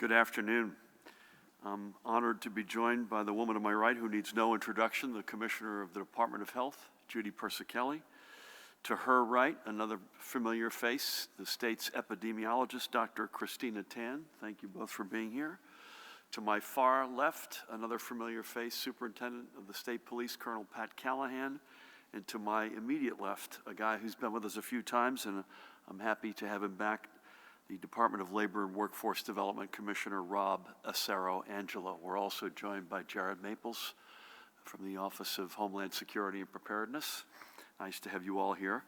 Good afternoon. I'm honored to be joined by the woman to my right who needs no introduction, the Commissioner of the Department of Health, Judy Persicelli. To her right, another familiar face, the state's epidemiologist, Dr. Christina Tan. Thank you both for being here. To my far left, another familiar face, Superintendent of the State Police, Colonel Pat Callahan. And to my immediate left, a guy who's been with us a few times, and I'm happy to have him back, the Department of Labor and Workforce Development Commissioner Rob Acero-Angelo. We're also joined by Jared Maples from the Office of Homeland Security and Preparedness. Nice to have you all here.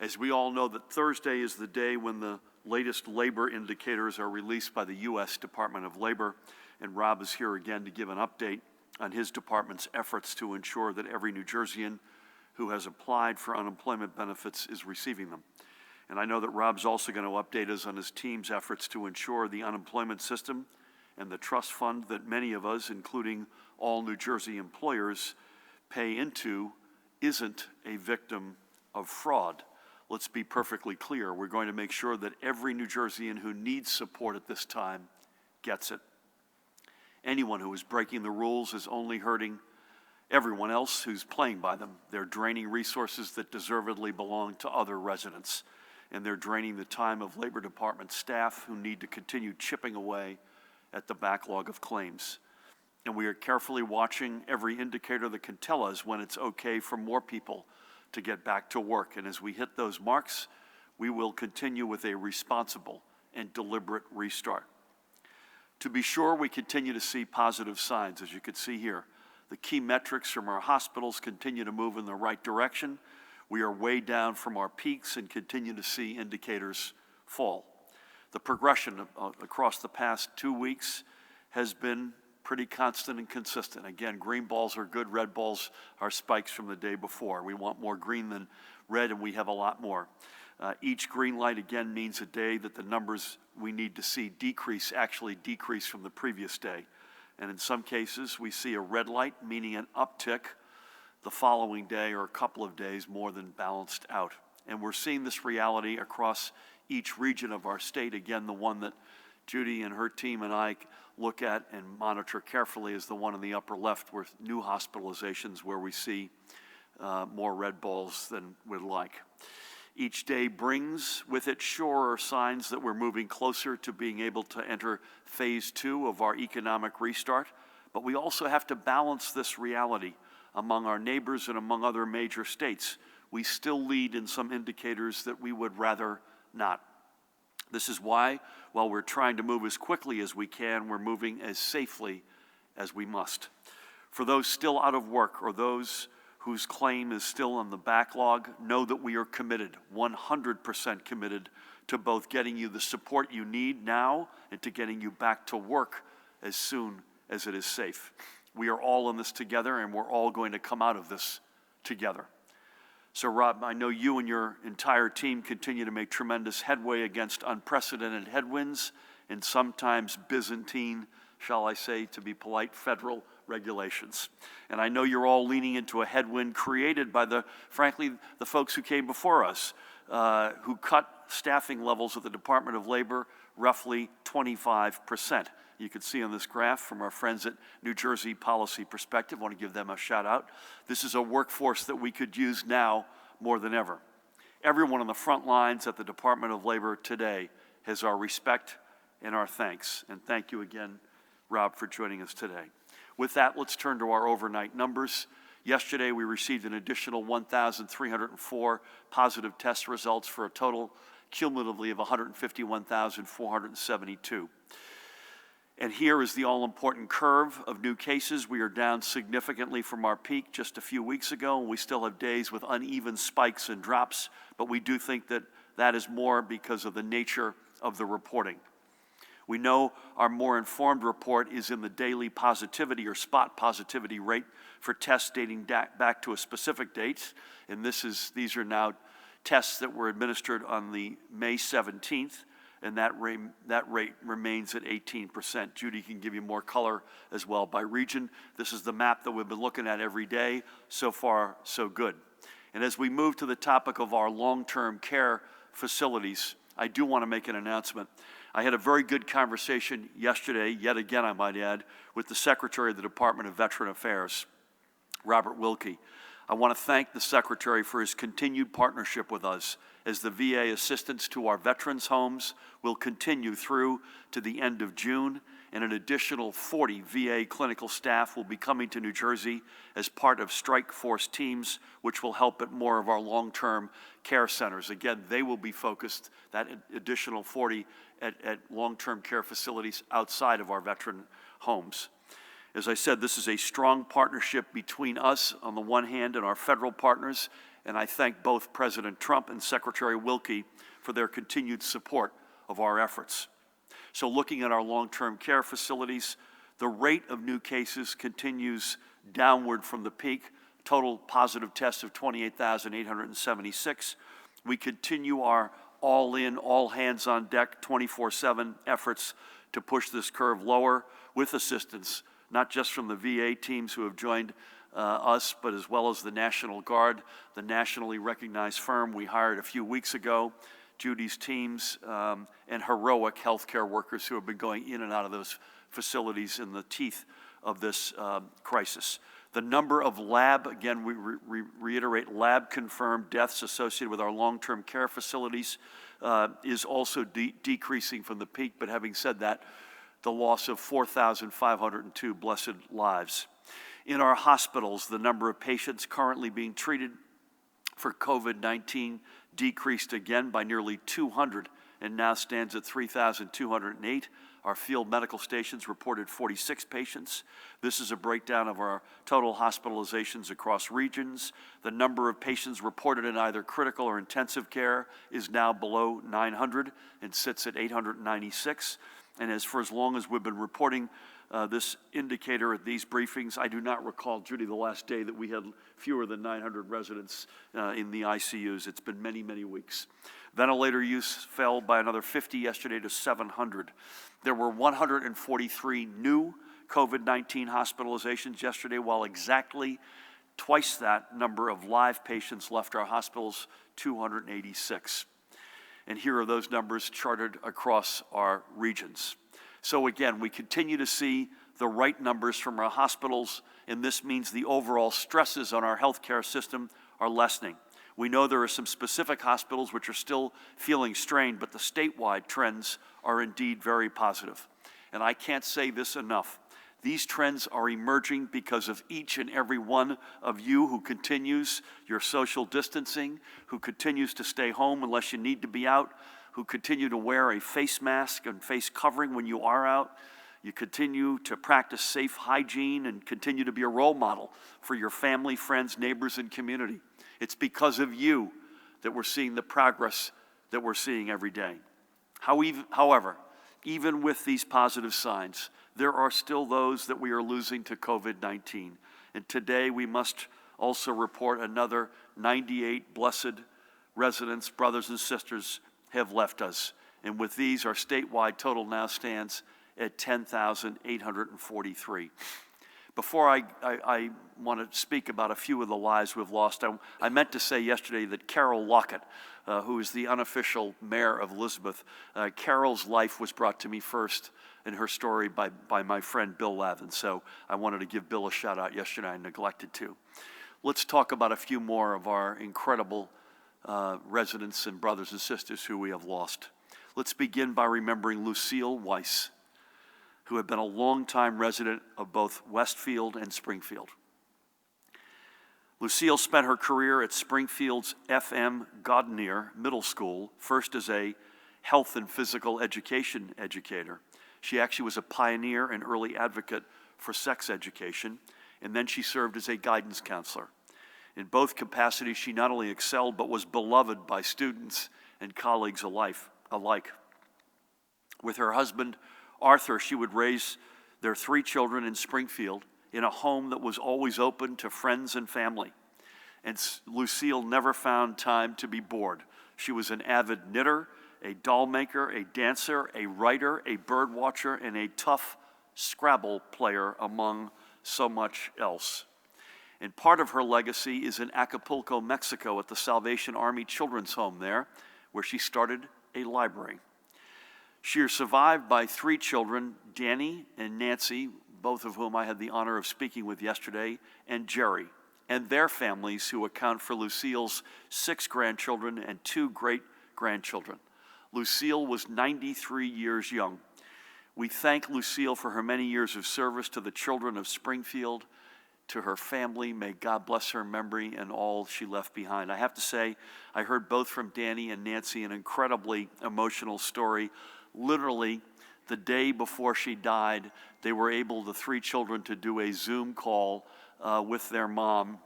As we all know, that Thursday is the day when the latest labor indicators are released by the U.S. Department of Labor, and Rob is here again to give an update on his department's efforts to ensure that every New Jerseyan who has applied for unemployment benefits is receiving them. And I know that Rob's also going to update us on his team's efforts to ensure the unemployment system and the trust fund that many of us, including all New Jersey employers, pay into isn't a victim of fraud. Let's be perfectly clear. We're going to make sure that every New Jerseyan who needs support at this time gets it. Anyone who is breaking the rules is only hurting everyone else who's playing by them. They're draining resources that deservedly belong to other residents, and they're draining the time of Labor Department staff who need to continue chipping away at the backlog of claims. And we are carefully watching every indicator that can tell us when it's okay for more people to get back to work. And as we hit those marks, we will continue with a responsible and deliberate restart. To be sure, we continue to see positive signs, as you can see here. The key metrics from our hospitals continue to move in the right direction. We are way down from our peaks and continue to see indicators fall. The progression across the past 2 weeks has been pretty constant and consistent. Again, green balls are good, red balls are spikes from the day before. We want more green than red, and we have a lot more. Each green light, again, means a day that the numbers we need to see actually decrease from the previous day. And in some cases, we see a red light, meaning an uptick the following day or a couple of days more than balanced out. And we're seeing this reality across each region of our state. Again, the one that Judy and her team and I look at and monitor carefully is the one in the upper left with new hospitalizations, where we see more red balls than we'd like. Each day brings with it surer signs that we're moving closer to being able to enter phase 2 of our economic restart, but we also have to balance this reality. Among our neighbors and among other major states, we still lead in some indicators that we would rather not. This is why, while we're trying to move as quickly as we can, we're moving as safely as we must. For those still out of work or those whose claim is still on the backlog, know that we are committed, 100% committed, to both getting you the support you need now and to getting you back to work as soon as it is safe. We are all in this together, and we're all going to come out of this together. So, Rob, I know you and your entire team continue to make tremendous headway against unprecedented headwinds and sometimes Byzantine, shall I say, to be polite, federal regulations. And I know you're all leaning into a headwind created by frankly, the folks who came before us, who cut staffing levels at the Department of Labor roughly 25%. You can see on this graph from our friends at New Jersey Policy Perspective. I want to give them a shout out. This is a workforce that we could use now more than ever. Everyone on the front lines at the Department of Labor today has our respect and our thanks. And thank you again, Rob, for joining us today. With that, let's turn to our overnight numbers. Yesterday, we received an additional 1,304 positive test results for a total cumulatively of 151,472. And here is the all-important curve of new cases. We are down significantly from our peak just a few weeks ago, and we still have days with uneven spikes and drops, but we do think that that is more because of the nature of the reporting. We know our more informed report is in the daily positivity or spot positivity rate for tests dating back to a specific date, and these are now tests that were administered on the May 17th, and that rate remains at 18%. Judy can give you more color as well by region. This is the map that we've been looking at every day. So far, so good. And as we move to the topic of our long-term care facilities, I do want to make an announcement. I had a very good conversation yesterday, yet again I might add, with the Secretary of the Department of Veteran Affairs, Robert Wilkie. I want to thank the Secretary for his continued partnership with us as the VA assistance to our veterans' homes will continue through to the end of June, and an additional 40 VA clinical staff will be coming to New Jersey as part of strike force teams, which will help at more of our long-term care centers. Again, they will be focused, that additional 40, at long-term care facilities outside of our veteran homes. As I said, this is a strong partnership between us on the one hand and our federal partners, and I thank both President Trump and Secretary Wilkie for their continued support of our efforts. So looking at our long-term care facilities, the rate of new cases continues downward from the peak, total positive tests of 28,876. We continue our all-in, all-hands-on-deck, 24/7 efforts to push this curve lower with assistance, not just from the VA teams who have joined us, but as well as the National Guard, the nationally recognized firm we hired a few weeks ago, Judy's teams, and heroic healthcare workers who have been going in and out of those facilities in the teeth of this crisis. The number of lab, again, we reiterate, lab-confirmed deaths associated with our long-term care facilities is also decreasing from the peak, but having said that, the loss of 4,502 blessed lives. In our hospitals, the number of patients currently being treated for COVID-19 decreased again by nearly 200 and now stands at 3,208. Our field medical stations reported 46 patients. This is a breakdown of our total hospitalizations across regions. The number of patients reported in either critical or intensive care is now below 900 and sits at 896. And as long as we've been reporting this indicator at these briefings, I do not recall, Judy, the last day that we had fewer than 900 residents in the ICUs. It's been many, many weeks. Ventilator use fell by another 50 yesterday to 700. There were 143 new COVID-19 hospitalizations yesterday, while exactly twice that number of live patients left our hospitals, 286. And here are those numbers charted across our regions. So again, we continue to see the right numbers from our hospitals, and this means the overall stresses on our healthcare system are lessening. We know there are some specific hospitals which are still feeling strained, but the statewide trends are indeed very positive. And I can't say this enough. These trends are emerging because of each and every one of you who continues your social distancing, who continues to stay home unless you need to be out, who continue to wear a face mask and face covering when you are out. You continue to practice safe hygiene and continue to be a role model for your family, friends, neighbors, and community. It's because of you that we're seeing the progress that we're seeing every day. However, even with these positive signs, there are still those that we are losing to COVID-19. And today we must also report another 98 blessed residents, brothers and sisters, have left us. And with these, our statewide total now stands at 10,843. Before I want to speak about a few of the lives we've lost, I meant to say yesterday that Carol Lockett, who is the unofficial mayor of Elizabeth, Carol's life was brought to me first in her story by my friend Bill Lavin. So I wanted to give Bill a shout out yesterday. I neglected to. Let's talk about a few more of our incredible residents and brothers and sisters who we have lost. Let's begin by remembering Lucille Weiss, who had been a longtime resident of both Westfield and Springfield. Lucille spent her career at Springfield's F.M. Godnier Middle School, first as a health and physical education educator. She actually was a pioneer and early advocate for sex education, and then she served as a guidance counselor. In both capacities, she not only excelled, but was beloved by students and colleagues alike. With her husband, Arthur, she would raise their 3 children in Springfield in a home that was always open to friends and family. And Lucille never found time to be bored. She was an avid knitter, a doll maker, a dancer, a writer, a bird watcher, and a tough Scrabble player, among so much else. And part of her legacy is in Acapulco, Mexico, at the Salvation Army Children's Home there, where she started a library. She is survived by 3 children, Danny and Nancy, both of whom I had the honor of speaking with yesterday, and Jerry, and their families, who account for Lucille's 6 grandchildren and 2 great-grandchildren. Lucille was 93 years young. We thank Lucille for her many years of service to the children of Springfield, to her family. May God bless her memory and all she left behind. I have to say, I heard both from Danny and Nancy an incredibly emotional story. Literally, the day before she died, they were able, the 3 children, to do a Zoom call with their mom.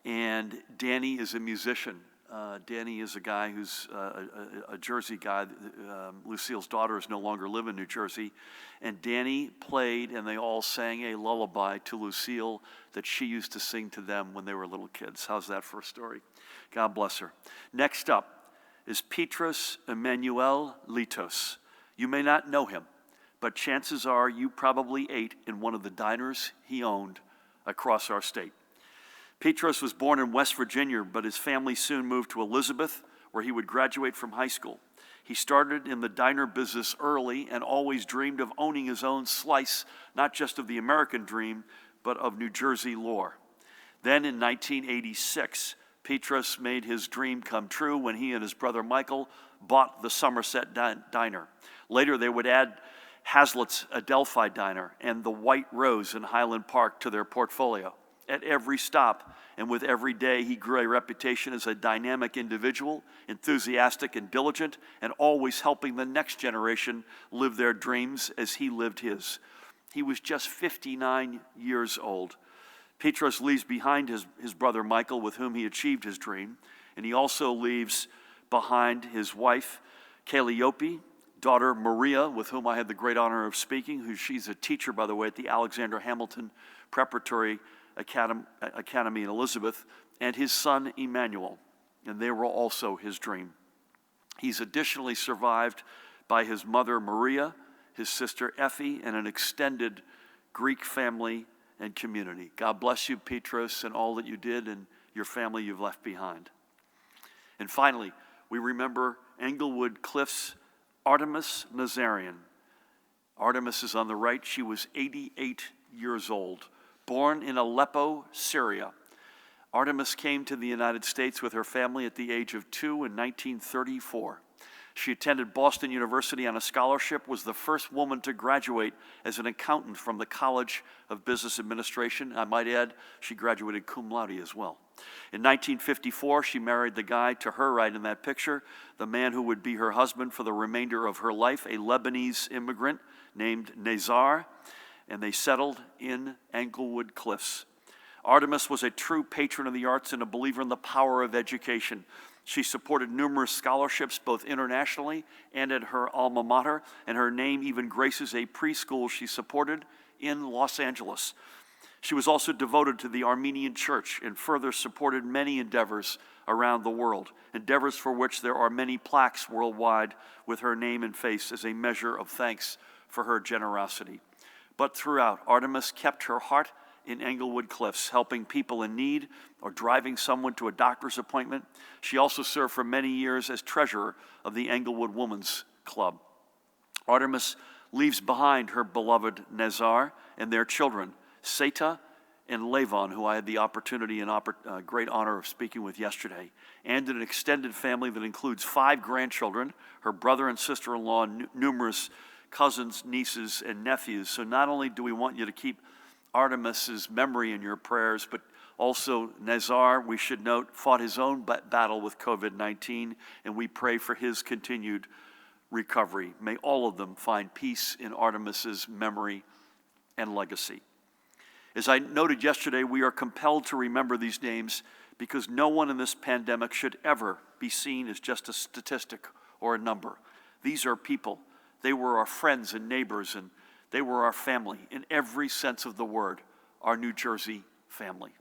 And Danny is a musician. Danny is a guy who's a Jersey guy. Lucille's daughters no longer live in New Jersey. And Danny played, and they all sang a lullaby to Lucille that she used to sing to them when they were little kids. How's that for a story? God bless her. Next up is Petros Emmanuel Litos. You may not know him, but chances are you probably ate in one of the diners he owned across our state. Petros was born in West Virginia, but his family soon moved to Elizabeth, where he would graduate from high school. He started in the diner business early and always dreamed of owning his own slice, not just of the American dream, but of New Jersey lore. Then in 1986, Petros made his dream come true when he and his brother Michael bought the Somerset Diner. Later, they would add Hazlitt's Adelphi Diner and the White Rose in Highland Park to their portfolio. At every stop and with every day, he grew a reputation as a dynamic individual, enthusiastic and diligent, and always helping the next generation live their dreams as he lived his. He was just 59 years old. Petros leaves behind his brother Michael, with whom he achieved his dream, and he also leaves behind his wife, Calliope, daughter Maria, with whom I had the great honor of speaking, she's a teacher, by the way, at the Alexander Hamilton Preparatory Academy in Elizabeth, and his son Emmanuel, and they were also his dream. He's additionally survived by his mother Maria, his sister Effie, and an extended Greek family and community. God bless you, Petros, and all that you did and your family you've left behind. And finally, we remember Englewood Cliffs' Artemis Nazarian. Artemis is on the right. She was 88 years old. Born in Aleppo, Syria, Artemis came to the United States with her family at the age of 2 in 1934. She attended Boston University on a scholarship, was the first woman to graduate as an accountant from the College of Business Administration. I might add, she graduated cum laude as well. In 1954, she married the guy to her right in that picture, the man who would be her husband for the remainder of her life, a Lebanese immigrant named Nazar, and they settled in Englewood Cliffs. Artemis was a true patron of the arts and a believer in the power of education. She supported numerous scholarships, both internationally and at her alma mater, and her name even graces a preschool she supported in Los Angeles. She was also devoted to the Armenian Church and further supported many endeavors around the world, endeavors for which there are many plaques worldwide with her name and face as a measure of thanks for her generosity. But throughout, Artemis kept her heart in Englewood Cliffs, helping people in need or driving someone to a doctor's appointment. She also served for many years as treasurer of the Englewood Women's Club. Artemis leaves behind her beloved Nazar and their children, Seta and Levon, who I had the opportunity and great honor of speaking with yesterday, and an extended family that includes 5 grandchildren, her brother and sister-in-law, numerous cousins, nieces, and nephews. So not only do we want you to keep Artemis's memory in your prayers, but also Nazar, we should note, fought his own battle with COVID-19, and we pray for his continued recovery. May all of them find peace in Artemis's memory and legacy. As I noted yesterday, we are compelled to remember these names because no one in this pandemic should ever be seen as just a statistic or a number. These are people. They were our friends and neighbors, and they were our family in every sense of the word, our New Jersey family.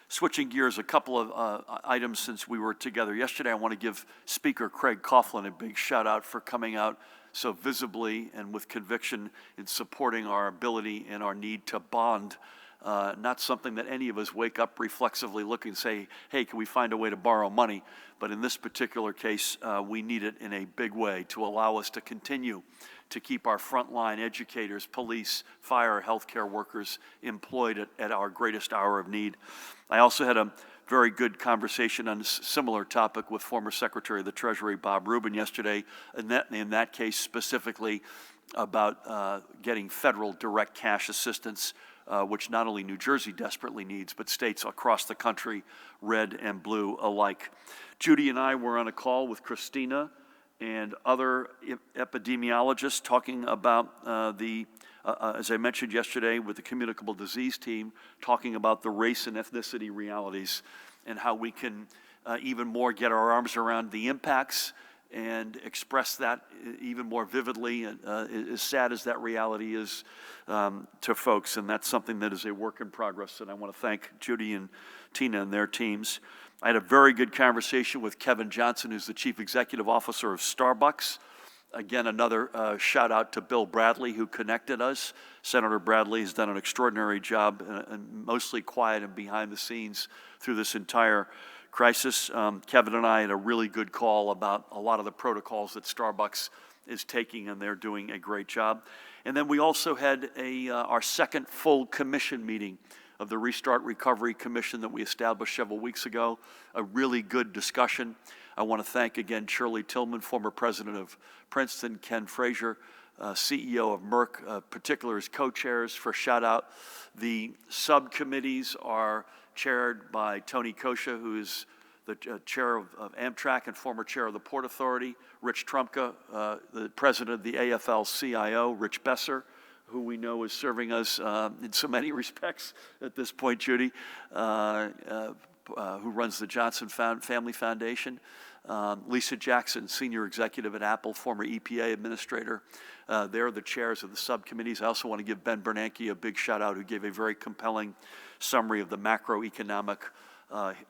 Switching gears, a couple of items since we were together yesterday. I want to give Speaker Craig Coughlin a big shout out for coming out so visibly and with conviction in supporting our ability and our need to bond not something that any of us wake up reflexively looking and say, hey, can we find a way to borrow money? But in this particular case, we need it in a big way to allow us to continue to keep our frontline educators, police, fire, healthcare workers employed at our greatest hour of need. I also had a very good conversation on a similar topic with former Secretary of the Treasury, Bob Rubin, yesterday, in that case specifically about getting federal direct cash assistance, which not only New Jersey desperately needs, but states across the country, red and blue alike. Judy and I were on a call with Christina and other epidemiologists talking about as I mentioned yesterday with the communicable disease team, talking about the race and ethnicity realities and how we can even more get our arms around the impacts and express that even more vividly, as sad as that reality is to folks. And that's something that is a work in progress. And I want to thank Judy and Tina and their teams. I had a very good conversation with Kevin Johnson, who's the Chief Executive Officer of Starbucks. Again, another shout out to Bill Bradley, who connected us. Senator Bradley has done an extraordinary job, and mostly quiet and behind the scenes through this entire crisis. Kevin and I had a really good call about a lot of the protocols that Starbucks is taking, and they're doing a great job. And then we also had our second full commission meeting of the Restart Recovery Commission that we established several weeks ago. A really good discussion. I want to thank again Shirley Tillman, former president of Princeton, Ken Frazier, CEO of Merck, particular as co-chairs for shout out. The subcommittees are chaired by Tony Kosha, who is the chair of Amtrak and former chair of the Port Authority, Rich Trumka, the president of the AFL-CIO, Rich Besser, who we know is serving us in so many respects at this point, Judy, who runs the Johnson Family Foundation. Lisa Jackson, senior executive at Apple, former EPA administrator. They're the chairs of the subcommittees. I also want to give Ben Bernanke a big shout out, who gave a very compelling summary of the macroeconomic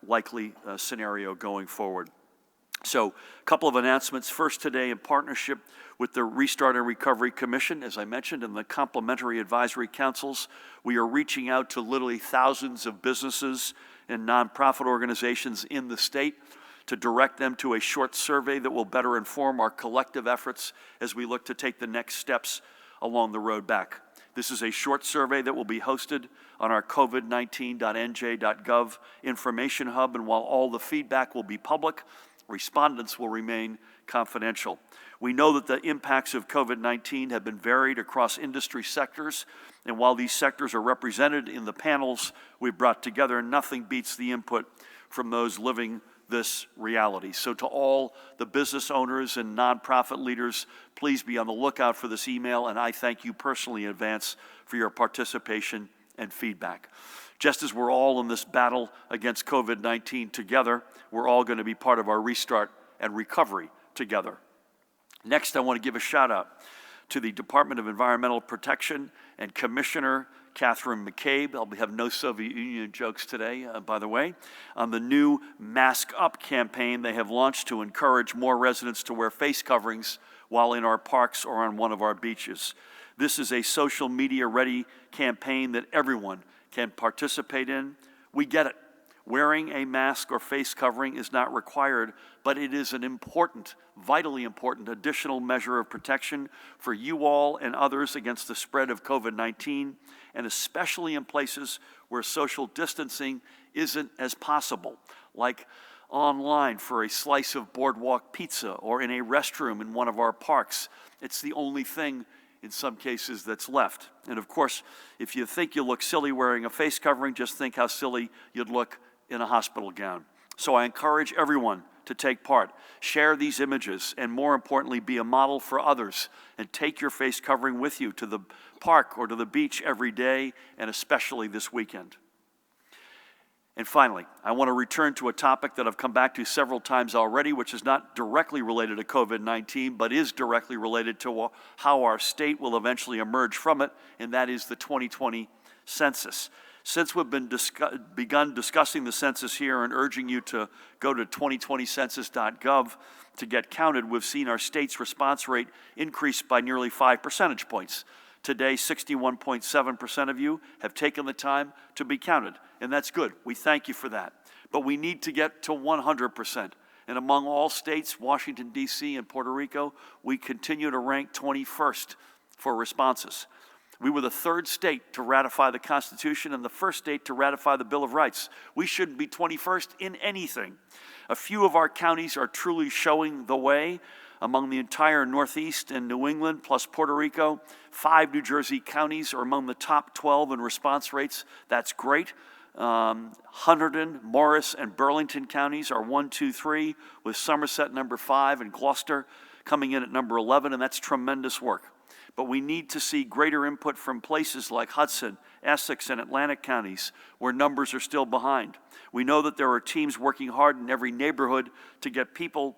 likely scenario going forward. So a couple of announcements. First today, in partnership with the Restart and Recovery Commission, as I mentioned, and the complementary advisory councils, we are reaching out to literally thousands of businesses and nonprofit organizations in the state to direct them to a short survey that will better inform our collective efforts as we look to take the next steps along the road back. This is a short survey that will be hosted on our covid19.nj.gov information hub, and while all the feedback will be public, respondents will remain confidential. We know that the impacts of COVID-19 have been varied across industry sectors, and while these sectors are represented in the panels we've brought together, nothing beats the input from those living this reality. So to all the business owners and nonprofit leaders, please be on the lookout for this email, and I thank you personally in advance for your participation and feedback. Just as we're all in this battle against COVID-19 together, we're all going to be part of our restart and recovery together. Next, I want to give a shout out to the Department of Environmental Protection and Commissioner Catherine McCabe. I'll have no Soviet Union jokes today, by the way, on the new Mask Up campaign they have launched to encourage more residents to wear face coverings while in our parks or on one of our beaches. This is a social media ready campaign that everyone can participate in. We get it. Wearing a mask or face covering is not required, but it is an important, vitally important additional measure of protection for you all and others against the spread of COVID-19, and especially in places where social distancing isn't as possible, like online for a slice of boardwalk pizza or in a restroom in one of our parks. It's the only thing in some cases that's left. And of course, if you think you look silly wearing a face covering, just think how silly you'd look in a hospital gown. So I encourage everyone to take part, share these images, and more importantly, be a model for others, and take your face covering with you to the park or to the beach every day, and especially this weekend. And finally, I want to return to a topic that I've come back to several times already, which is not directly related to COVID-19, but is directly related to how our state will eventually emerge from it, and that is the 2020 census. Since we've begun discussing the census here and urging you to go to 2020census.gov to get counted, we've seen our state's response rate increase by nearly 5 percentage points. Today, 61.7% of you have taken the time to be counted, and that's good. We thank you for that. But we need to get to 100%. And among all states, Washington, D.C. and Puerto Rico, we continue to rank 21st for responses. We were the third state to ratify the Constitution and the first state to ratify the Bill of Rights. We shouldn't be 21st in anything. A few of our counties are truly showing the way. Among the entire Northeast and New England, plus Puerto Rico, 5 New Jersey counties are among the top 12 in response rates. That's great. Hunterdon, Morris, and Burlington counties are 1, 2, 3, with Somerset number 5 and Gloucester coming in at number 11, and that's tremendous work. But we need to see greater input from places like Hudson, Essex, and Atlantic counties, where numbers are still behind. We know that there are teams working hard in every neighborhood to get people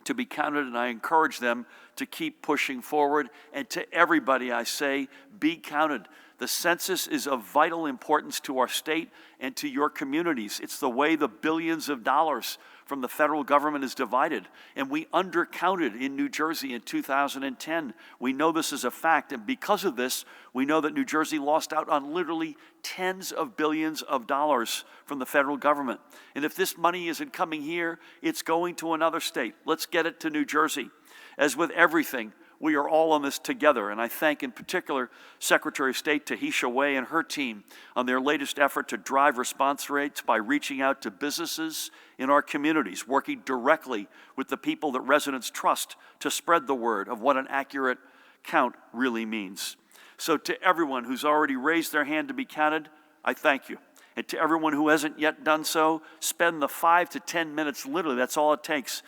to be counted, and I encourage them to keep pushing forward. And to everybody, I say, be counted. The census is of vital importance to our state and to your communities. It's the way the billions of dollars from the federal government is divided. And we undercounted in New Jersey in 2010. We know this is a fact, and because of this, we know that New Jersey lost out on literally tens of billions of dollars from the federal government. And if this money isn't coming here, it's going to another state. Let's get it to New Jersey. As with everything, we are all on this together, and I thank in particular Secretary of State Tahisha Way and her team on their latest effort to drive response rates by reaching out to businesses in our communities, working directly with the people that residents trust to spread the word of what an accurate count really means. So to everyone who's already raised their hand to be counted, I thank you. And to everyone who hasn't yet done so, spend the 5 to 10 minutes, literally, that's all it takes,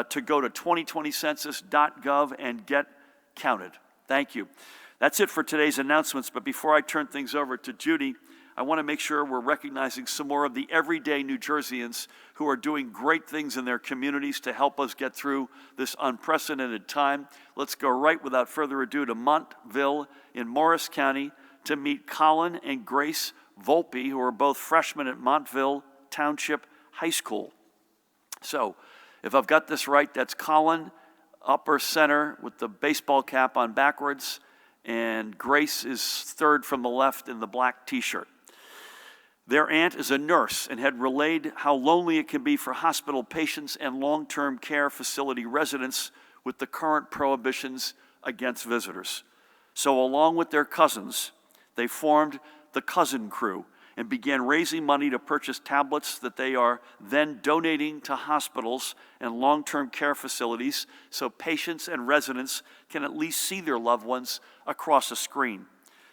to go to 2020census.gov and get counted. Thank you. That's it for today's announcements, but before I turn things over to Judy, I want to make sure we're recognizing some more of the everyday New Jerseyans who are doing great things in their communities to help us get through this unprecedented time. Let's go right without further ado to Montville in Morris County to meet Colin and Grace Volpe, who are both freshmen at Montville Township High School. So, if I've got this right, that's Colin, upper center with the baseball cap on backwards, and Grace is third from the left in the black t-shirt. Their aunt is a nurse and had relayed how lonely it can be for hospital patients and long-term care facility residents with the current prohibitions against visitors. So along with their cousins, they formed the Cousin Crew and began raising money to purchase tablets that they are then donating to hospitals and long-term care facilities so patients and residents can at least see their loved ones across a screen.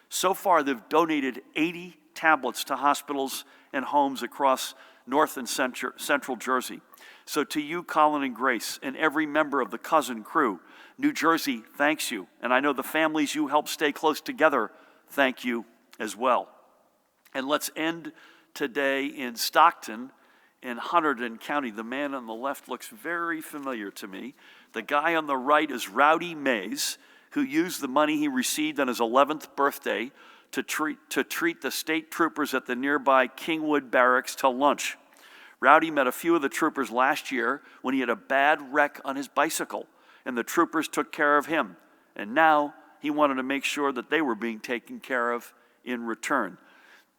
So far, they've donated 80 tablets to hospitals and homes across North and Central Jersey. So to you, Colin and Grace, and every member of the Cousin Crew, New Jersey thanks you, and I know the families you help stay close together thank you as well. And let's end today in Stockton in Hunterdon County. The man on the left looks very familiar to me. The guy on the right is Rowdy Meys, who used the money he received on his 11th birthday to treat the state troopers at the nearby Kingwood Barracks to lunch. Rowdy met a few of the troopers last year when he had a bad wreck on his bicycle, and the troopers took care of him. And now he wanted to make sure that they were being taken care of in return.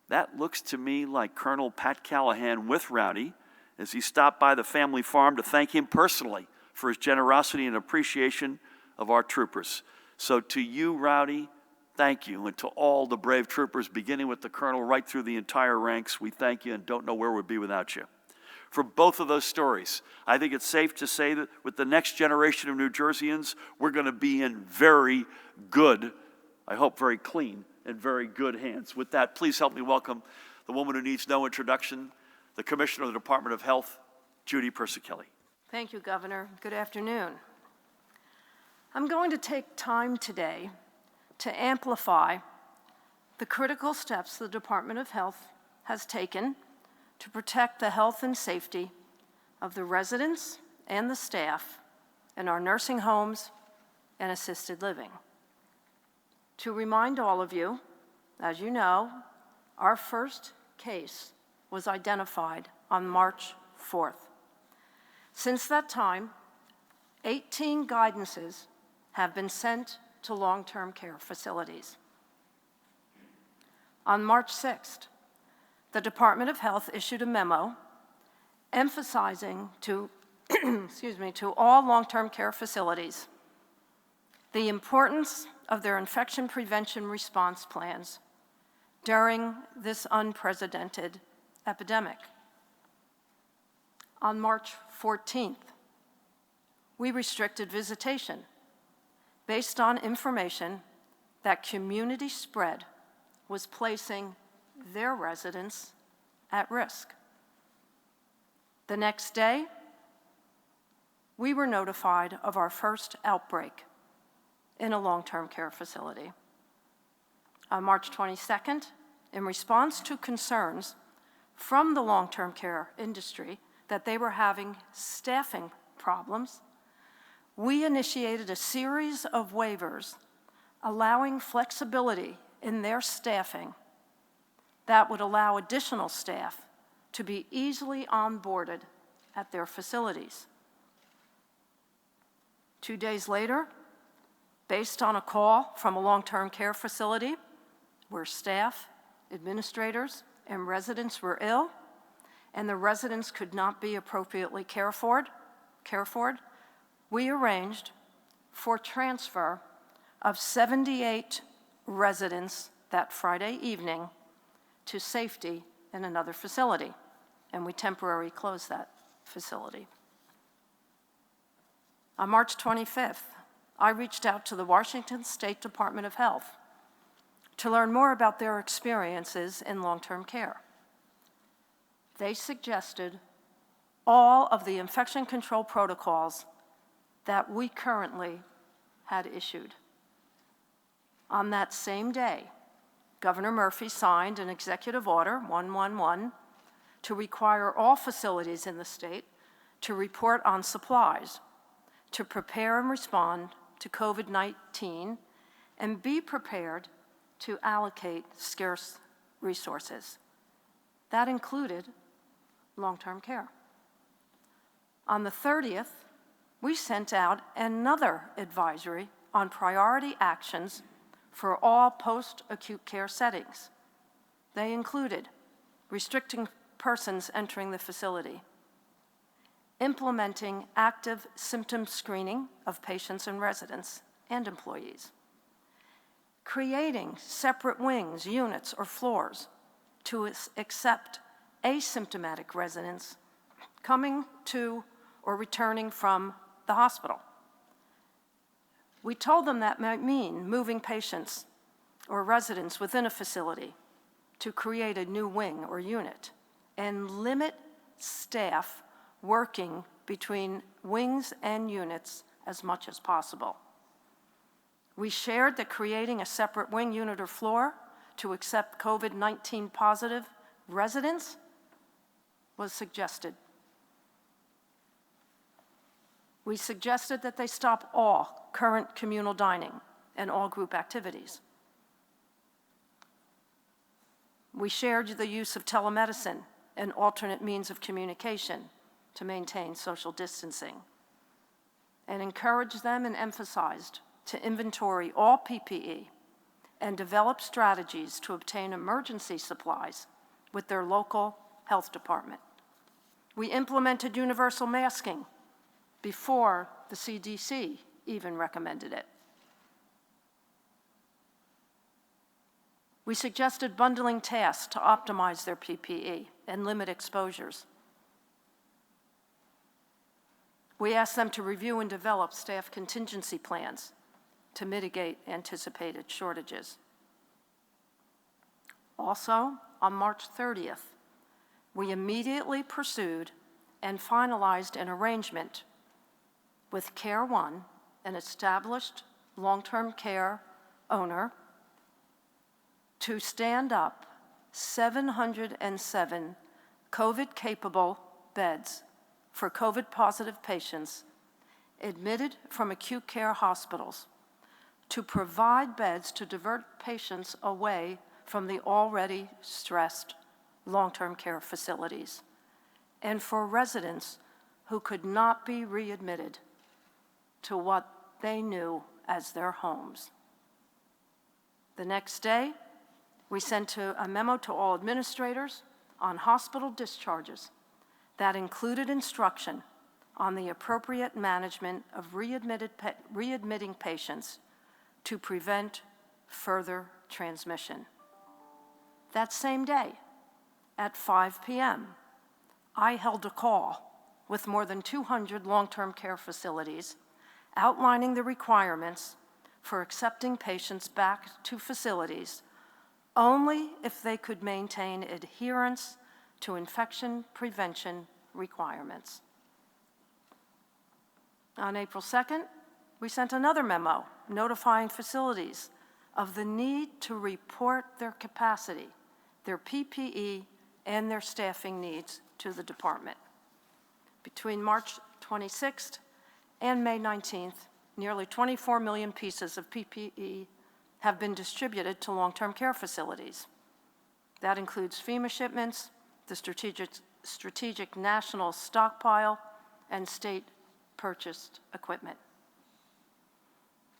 That looks to me like Colonel Pat Callahan with Rowdy as he stopped by the family farm to thank him personally for his generosity and appreciation of our troopers. So to you, Rowdy, thank you. And to all the brave troopers, beginning with the colonel right through the entire ranks, we thank you and don't know where we'd be without you. For both of those stories, I think it's safe to say that with the next generation of New Jerseyans, we're going to be in very good, I hope very clean, and very good hands. With that, please help me welcome the woman who needs no introduction, the Commissioner of the Department of Health, Judy Persichilli. Thank you, Governor. Good afternoon. I'm going to take time today to amplify the critical steps the Department of Health has taken to protect the health and safety of the residents and the staff in our nursing homes and assisted living. To remind all of you, as you know, our first case was identified on March 4th. Since that time, 18 guidances have been sent to long-term care facilities. On March 6th, the Department of Health issued a memo emphasizing to, to all long-term care facilities the importance of their infection prevention response plans during this unprecedented epidemic. On March 14th, we restricted visitation based on information that community spread was placing their residents at risk. The next day, we were notified of our first outbreak in a long-term care facility. On March 22nd, in response to concerns from the long-term care industry that they were having staffing problems, we initiated a series of waivers allowing flexibility in their staffing that would allow additional staff to be easily onboarded at their facilities. 2 days later, based on a call from a long-term care facility where staff, administrators, and residents were ill, and the residents could not be appropriately cared for, we arranged for transfer of 78 residents that Friday evening to safety in another facility, and we temporarily closed that facility. On March 25th, I reached out to the Washington State Department of Health to learn more about their experiences in long-term care. They suggested all of the infection control protocols that we currently had issued. On that same day, Governor Murphy signed an executive order, 111, to require all facilities in the state to report on supplies, to prepare and respond to COVID-19, and be prepared to allocate scarce resources. That included long-term care. On the 30th, we sent out another advisory on priority actions for all post-acute care settings. They included restricting persons entering the facility, implementing active symptom screening of patients and residents and employees, creating separate wings, units, or floors to accept asymptomatic residents coming to or returning from the hospital. We told them that might mean moving patients or residents within a facility to create a new wing or unit and limit staff working between wings and units as much as possible. We shared that creating a separate wing, unit, or floor to accept COVID-19 positive residents was suggested. We suggested that they stop all current communal dining and all group activities. We shared the use of telemedicine and alternate means of communication to maintain social distancing, and encouraged them and emphasized to inventory all PPE and develop strategies to obtain emergency supplies with their local health department. We implemented universal masking before the CDC even recommended it. We suggested bundling tasks to optimize their PPE and limit exposures. We asked them to review and develop staff contingency plans to mitigate anticipated shortages. Also, on March 30th, we immediately pursued and finalized an arrangement with Care One, an established long-term care owner, to stand up 707 COVID-capable beds for COVID-positive patients admitted from acute care hospitals to provide beds to divert patients away from the already stressed long-term care facilities, and for residents who could not be readmitted to what they knew as their homes. The next day, we sent a memo to all administrators on hospital discharges that included instruction on the appropriate management of readmitting patients to prevent further transmission. That same day, at 5 p.m., I held a call with more than 200 long-term care facilities outlining the requirements for accepting patients back to facilities only if they could maintain adherence to infection prevention requirements. On April 2nd, we sent another memo notifying facilities of the need to report their capacity, their PPE, and their staffing needs to the department. Between March 26th and May 19th, nearly 24 million pieces of PPE have been distributed to long-term care facilities. That includes FEMA shipments, the strategic national stockpile, and state-purchased equipment.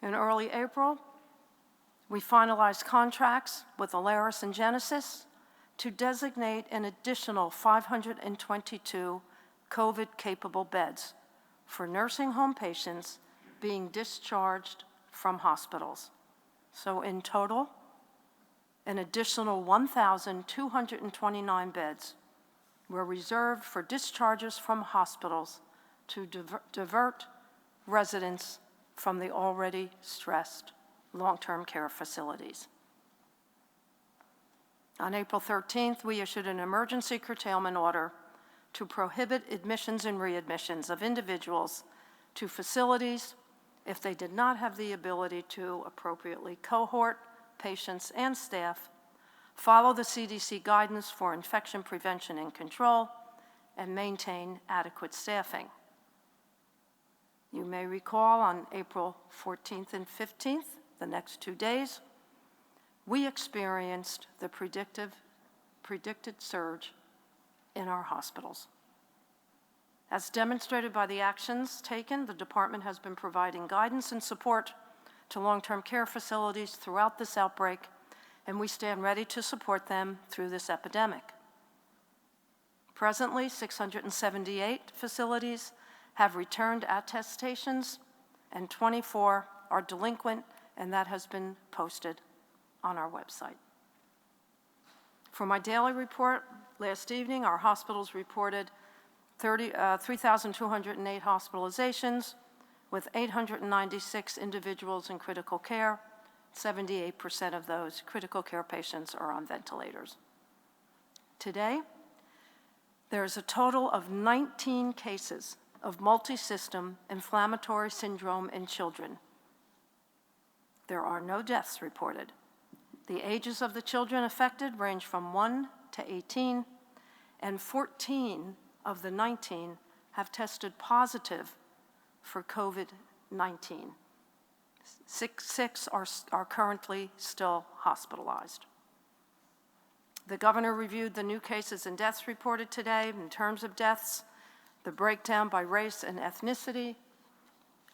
In early April, we finalized contracts with Alaris and Genesis to designate an additional 522 COVID-capable beds for nursing home patients being discharged from hospitals. So in total, an additional 1,229 beds were reserved for discharges from hospitals to divert residents from the already stressed long-term care facilities. On April 13th, we issued an emergency curtailment order to prohibit admissions and readmissions of individuals to facilities if they did not have the ability to appropriately cohort patients and staff, follow the CDC guidance for infection prevention and control, and maintain adequate staffing. You may recall on April 14th and 15th, the next 2 days, we experienced the predicted surge in our hospitals. As demonstrated by the actions taken, the department has been providing guidance and support to long-term care facilities throughout this outbreak, and we stand ready to support them through this epidemic. Presently, 678 facilities have returned attestations, and 24 are delinquent, and that has been posted on our website. For my daily report, last evening, our hospitals reported 3,208 hospitalizations with 896 individuals in critical care. 78% of those critical care patients are on ventilators. Today, there is a total of 19 cases of multi-system inflammatory syndrome in children. There are no deaths reported. The ages of the children affected range from 1 to 18, and 14 of the 19 have tested positive for COVID-19. Six are currently still hospitalized. The governor reviewed the new cases and deaths reported today. In terms of deaths, the breakdown by race and ethnicity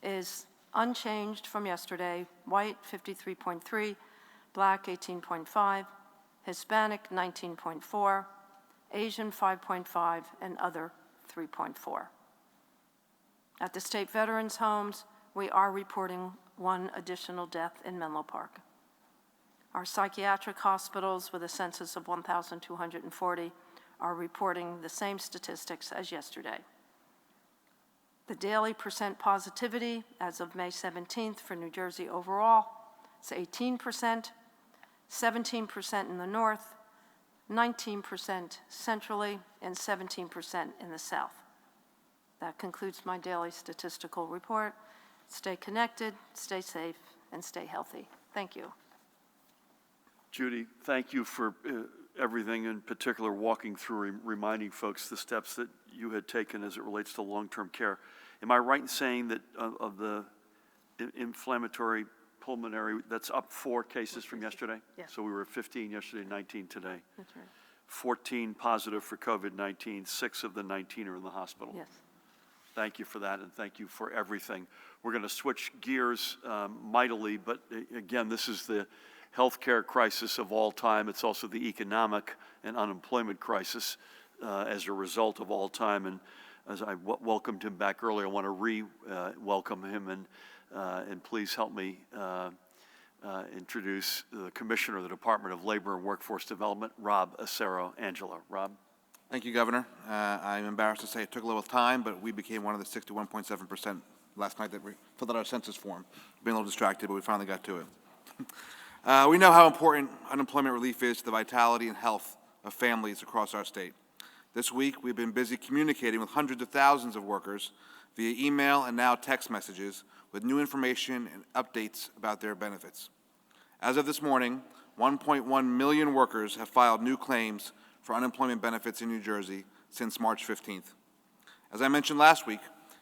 is unchanged from yesterday. White, 53.3, Black, 18.5, Hispanic, 19.4, Asian, 5.5, and other, 3.4. At the state veterans' homes, we are reporting one additional death in Menlo Park. Our psychiatric hospitals, with a census of 1,240, are reporting the same statistics as yesterday. The daily percent positivity as of May 17th for New Jersey overall is 18%, 17% in the north, 19% centrally, and 17% in the south. That concludes my daily statistical report. Stay connected, stay safe, and stay healthy. Thank you. Judy, thank you for everything, in particular walking through, reminding folks the steps that you had taken as it relates to long-term care. Am I right in saying that of the inflammatory pulmonary, that's up 4 cases from yesterday? Yes. So we were at 15 yesterday, 19 today. That's right. 14 positive for COVID-19, 6 of the 19 are in the hospital. Yes. Thank you for that, and thank you for everything. We're going to switch gears mightily, but again, this is the healthcare crisis of all time. It's also the economic and unemployment crisis as a result of all time. And as I welcomed him back earlier, I want to welcome him, and please help me introduce the Commissioner of the Department of Labor and Workforce Development, Rob Acero Angela. Rob. Thank you, Governor. I'm embarrassed to say it took a little time, but we became one of the 61.7% last night that we filled out our census form. Been a little distracted, but we finally got to it. We know how important unemployment relief is to the vitality and health of families across our state. This week, we've been busy communicating with hundreds of thousands of workers via email and now text messages with new information and updates about their benefits. As of this morning, 1.1 million workers have filed new claims for unemployment benefits in New Jersey since March 15th. As I mentioned last week,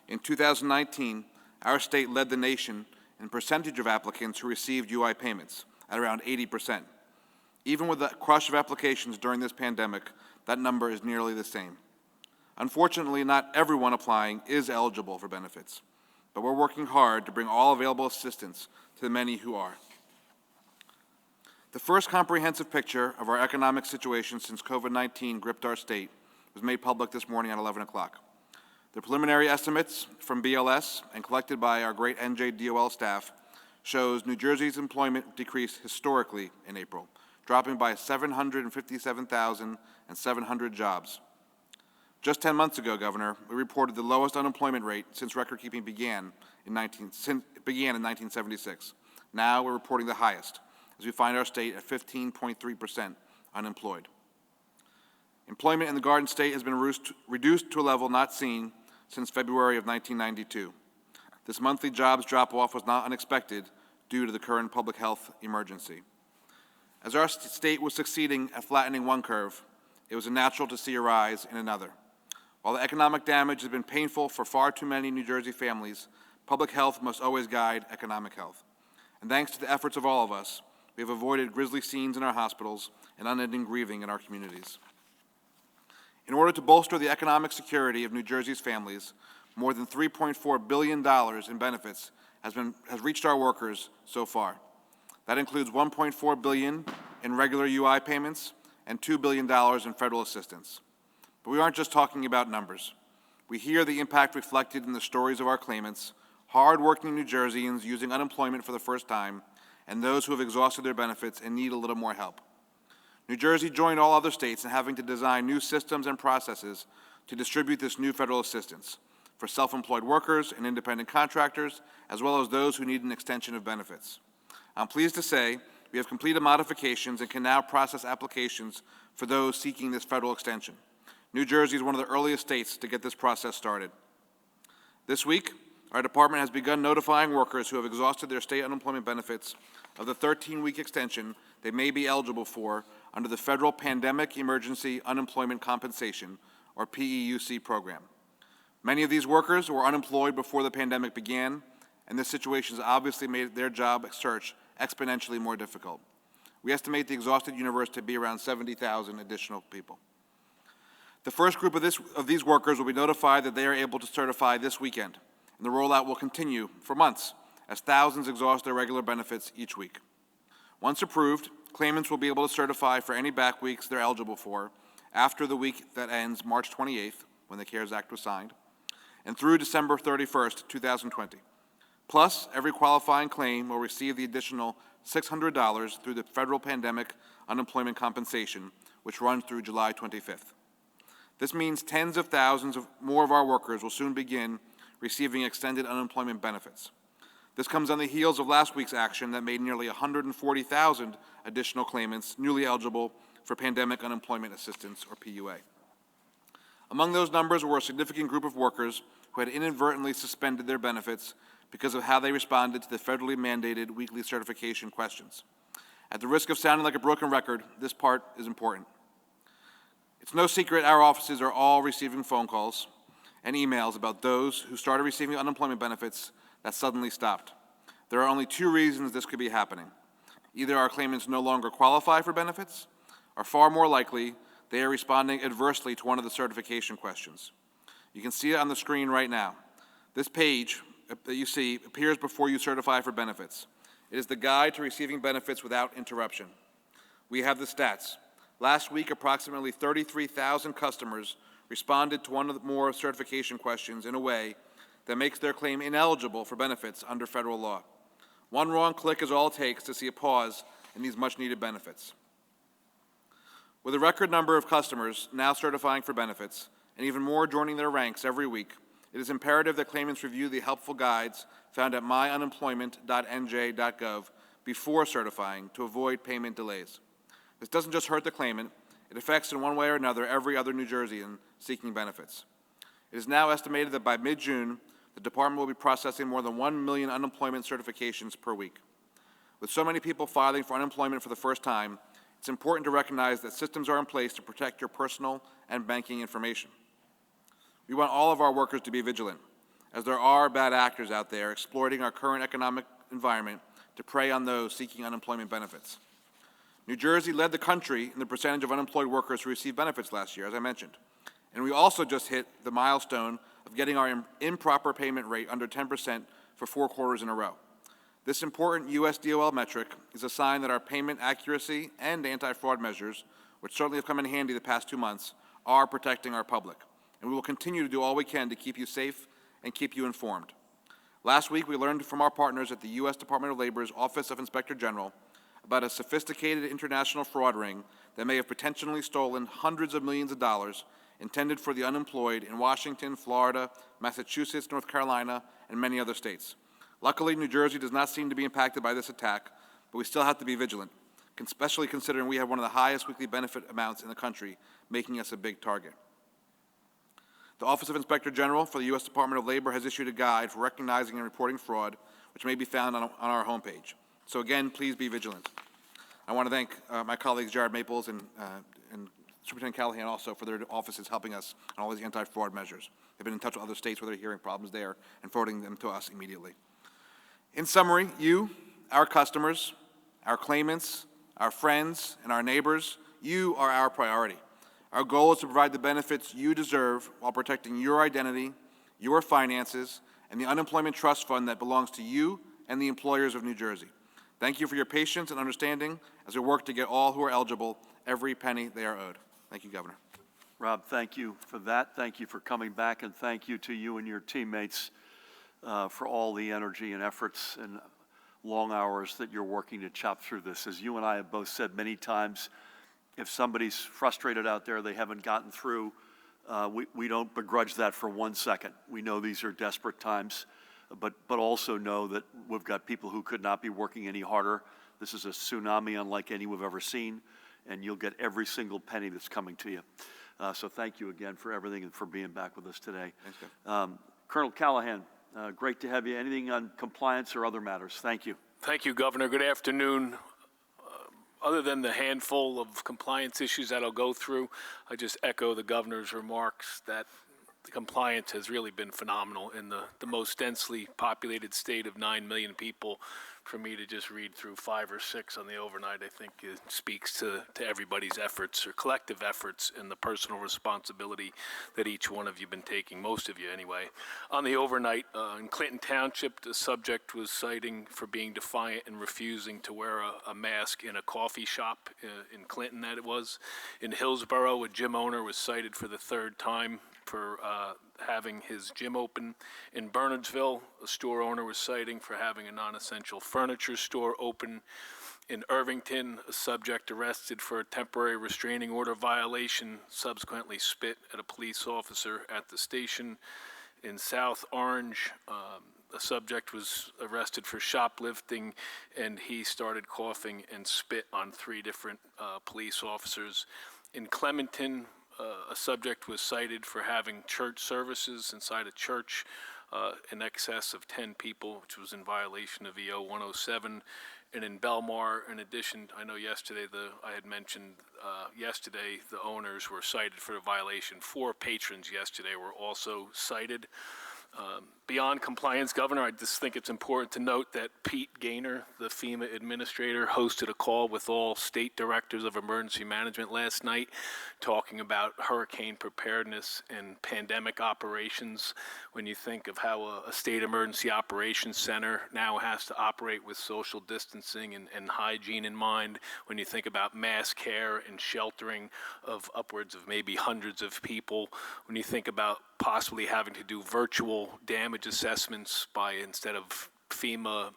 in 2019, our state led the nation in percentage of applicants who received UI payments at around 80%. Even with the crush of applications during this pandemic, that number is nearly the same. Unfortunately, not everyone applying is eligible for benefits, but we're working hard to bring all available assistance to the many who are. The first comprehensive picture of our economic situation since COVID-19 gripped our state was made public this morning at 11 o'clock. The preliminary estimates from BLS and collected by our great NJDOL staff shows New Jersey's employment decreased historically in April, dropping by 757,700 jobs. Just 10 months ago, Governor, we reported the lowest unemployment rate since record-keeping began in 1976. Now we're reporting the highest, as we find our state at 15.3% unemployed. Employment in the Garden State has been reduced to a level not seen since February of 1992. This monthly jobs drop-off was not unexpected due to the current public health emergency. As our state was succeeding at flattening one curve, it was natural to see a rise in another. While the economic damage has been painful for far too many New Jersey families, public health must always guide economic health. And thanks to the efforts of all of us, we have avoided grisly scenes in our hospitals and unending grieving in our communities. In order to bolster the economic security of New Jersey's families, more than $3.4 billion in benefits has reached our workers so far. That includes $1.4 billion in regular UI payments and $2 billion in federal assistance. But we aren't just talking about numbers. We hear the impact reflected in the stories of our claimants, hard-working New Jerseyans using unemployment for the first time, and those who have exhausted their benefits and need a little more help. New Jersey joined all other states in having to design new systems and processes to distribute this new federal assistance for self-employed workers and independent contractors, as well as those who need an extension of benefits. I'm pleased to say we have completed modifications and can now process applications for those seeking this federal extension. New Jersey is one of the earliest states to get this process started. This week, our department has begun notifying workers who have exhausted their state unemployment benefits of the 13-week extension they may be eligible for under the Federal Pandemic Emergency Unemployment Compensation, or PEUC program. Many of these workers were unemployed before the pandemic began, and this situation has obviously made their job search exponentially more difficult. We estimate the exhausted universe to be around 70,000 additional people. The first group of these workers will be notified that they are able to certify this weekend, and the rollout will continue for months as thousands exhaust their regular benefits each week. Once approved, claimants will be able to certify for any back weeks they're eligible for after the week that ends March 28th, when the CARES Act was signed, and through December 31st, 2020. Plus, every qualifying claim will receive the additional $600 through the Federal Pandemic Unemployment Compensation, which runs through July 25th. This means tens of thousands more of our workers will soon begin receiving extended unemployment benefits. This comes on the heels of last week's action that made nearly 140,000 additional claimants newly eligible for Pandemic Unemployment Assistance, or PUA. Among those numbers were a significant group of workers who had inadvertently suspended their benefits because of how they responded to the federally mandated weekly certification questions. At the risk of sounding like a broken record, this part is important. It's no secret our offices are all receiving phone calls and emails about those who started receiving unemployment benefits that suddenly stopped. There are only two reasons this could be happening. Either our claimants no longer qualify for benefits, or far more likely, they are responding adversely to one of the certification questions. You can see it on the screen right now. This page that you see appears before you certify for benefits. It is the guide to receiving benefits without interruption. We have the stats. Last week, approximately 33,000 customers responded to one or more certification questions in a way that makes their claim ineligible for benefits under federal law. One wrong click is all it takes to see a pause in these much-needed benefits. With a record number of customers now certifying for benefits, and even more joining their ranks every week, it is imperative that claimants review the helpful guides found at myunemployment.nj.gov before certifying to avoid payment delays. This doesn't just hurt the claimant, it affects in one way or another every other New Jerseyan seeking benefits. It is now estimated that by mid-June, the department will be processing more than 1 million unemployment certifications per week. With so many people filing for unemployment for the first time, it's important to recognize that systems are in place to protect your personal and banking information. We want all of our workers to be vigilant, as there are bad actors out there exploiting our current economic environment to prey on those seeking unemployment benefits. New Jersey led the country in the percentage of unemployed workers who received benefits last year, as I mentioned. And we also just hit the milestone of getting our improper payment rate under 10% for 4 quarters in a row. This important U.S. DOL metric is a sign that our payment accuracy and anti-fraud measures, which certainly have come in handy the past 2 months, are protecting our public. And we will continue to do all we can to keep you safe and keep you informed. Last week, we learned from our partners at the U.S. Department of Labor's Office of Inspector General about a sophisticated international fraud ring that may have potentially stolen hundreds of millions of dollars intended for the unemployed in Washington, Florida, Massachusetts, North Carolina, and many other states. Luckily, New Jersey does not seem to be impacted by this attack, but we still have to be vigilant, especially considering we have one of the highest weekly benefit amounts in the country, making us a big target. The Office of Inspector General for the U.S. Department of Labor has issued a guide for recognizing and reporting fraud, which may be found on our homepage. So again, please be vigilant. I want to thank my colleagues Jared Maples and Superintendent Callahan also for their offices helping us on all these anti-fraud measures. They've been in touch with other states where they're hearing problems there and forwarding them to us immediately. In summary, you, our customers, our claimants, our friends, and our neighbors, you are our priority. Our goal is to provide the benefits you deserve while protecting your identity, your finances, and the unemployment trust fund that belongs to you and the employers of New Jersey. Thank you for your patience and understanding as we work to get all who are eligible every penny they are owed. Thank you, Governor. Rob, thank you for that. Thank you for coming back, and thank you to you and your teammates for all the energy and efforts and long hours that you're working to chop through this. As you and I have both said many times, if somebody's frustrated out there, they haven't gotten through, we don't begrudge that for 1 second. We know these are desperate times, but also know that we've got people who could not be working any harder. This is a tsunami unlike any we've ever seen, and you'll get every single penny that's coming to you. So thank you again for everything and for being back with us today. Thanks, Governor. Colonel Callahan, great to have you. Anything on compliance or other matters? Thank you. Thank you, Governor. Good afternoon. Other than the handful of compliance issues that I'll go through, I just echo the Governor's remarks that the compliance has really been phenomenal in the most densely populated state of 9 million people. For me to just read through 5 or 6 on the overnight, I think it speaks to everybody's efforts or collective efforts and the personal responsibility that each one of you have been taking, most of you anyway. On the overnight, in Clinton Township, the subject was citing for being defiant and refusing to wear a mask in a coffee shop in Clinton, that it was. In Hillsborough, a gym owner was cited for the 3rd time for having his gym open. In Bernardsville, a store owner was citing for having a non-essential furniture store open. In Irvington, a subject arrested for a temporary restraining order violation subsequently spit at a police officer at the station. In South Orange, a subject was arrested for shoplifting, and he started coughing and spit on 3 different police officers. In Clementon, a subject was cited for having church services inside a church in excess of 10 people, which was in violation of EO 107. And in Belmar, in addition, I know yesterday, I had mentioned yesterday the owners were cited for a violation. 4 patrons yesterday were also cited. Beyond compliance, Governor, I just think it's important to note that Pete Gaynor, the FEMA administrator, hosted a call with all state directors of emergency management last night, talking about hurricane preparedness and pandemic operations. When you think of how a state emergency operations center now has to operate with social distancing and hygiene in mind, when you think about mass care and sheltering of upwards of maybe hundreds of people, when you think about possibly having to do virtual damage assessments by, instead of FEMA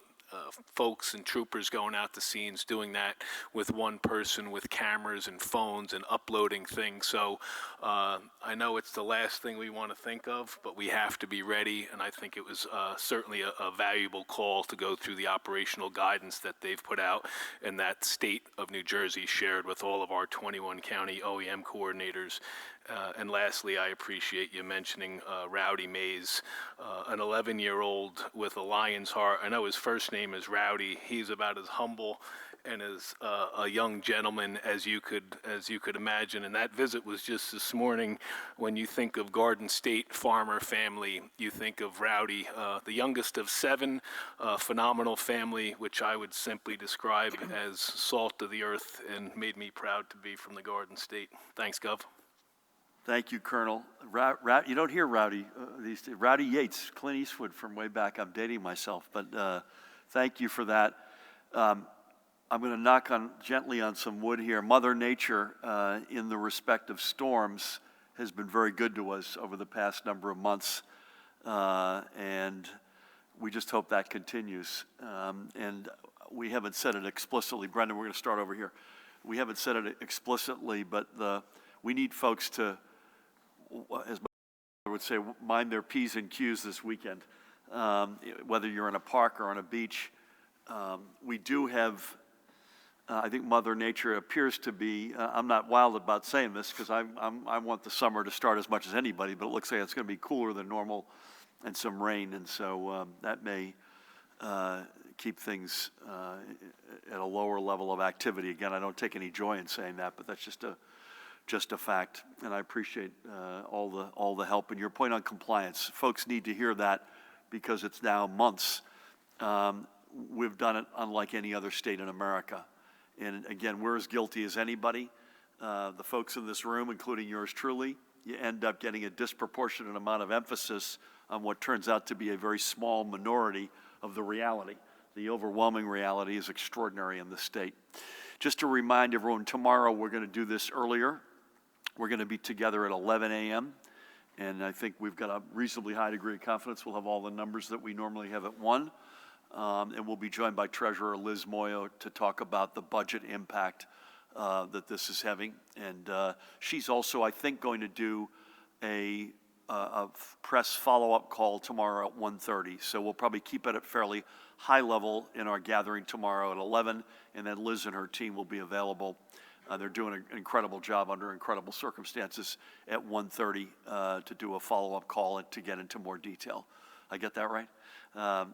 folks and troopers going out to scenes, doing that with one person with cameras and phones and uploading things. So I know it's the last thing we want to think of, but we have to be ready, and I think it was certainly a valuable call to go through the operational guidance that they've put out and that state of New Jersey shared with all of our 21 county OEM coordinators. And lastly, I appreciate you mentioning Rowdy Meys, an 11-year-old with a lion's heart. I know his first name is Rowdy. He's about as humble and as a young gentleman as you could imagine. And that visit was just this morning. When you think of Garden State farmer family, you think of Rowdy, the youngest of 7, phenomenal family, which I would simply describe as salt of the earth, and made me proud to be from the Garden State. Thanks, Gov. Thank you, Colonel. You don't hear Rowdy these days. Rowdy Yates, Clint Eastwood from way back. I'm dating myself, but thank you for that. I'm going to knock gently on some wood here. Mother Nature, in the respect of storms, has been very good to us over the past number of months, and we just hope that continues. And we haven't said it explicitly. Brendan, we're going to start over here. We haven't said it explicitly, but we need folks to, as I would say, mind their P's and Q's this weekend, whether you're in a park or on a beach. We do have, I think Mother Nature appears to be, I'm not wild about saying this because I want the summer to start as much as anybody, but it looks like it's going to be cooler than normal and some rain, and so that may keep things at a lower level of activity. Again, I don't take any joy in saying that, but that's just a fact, and I appreciate all the help. And your point on compliance, folks need to hear that because it's now months. We've done it unlike any other state in America. And again, we're as guilty as anybody. The folks in this room, including yours truly, you end up getting a disproportionate amount of emphasis on what turns out to be a very small minority of the reality. The overwhelming reality is extraordinary in the state. Just to remind everyone, tomorrow we're going to do this earlier. We're going to be together at 11 a.m., and I think we've got a reasonably high degree of confidence we'll have all the numbers that we normally have at 1. And we'll be joined by Treasurer Liz Moyo to talk about the budget impact that this is having. And she's also, I think, going to do a press follow-up call tomorrow at 1:30. So we'll probably keep it at fairly high level in our gathering tomorrow at 11, and then Liz and her team will be available. They're doing an incredible job under incredible circumstances at 1:30 to do a follow-up call and to get into more detail. I get that right?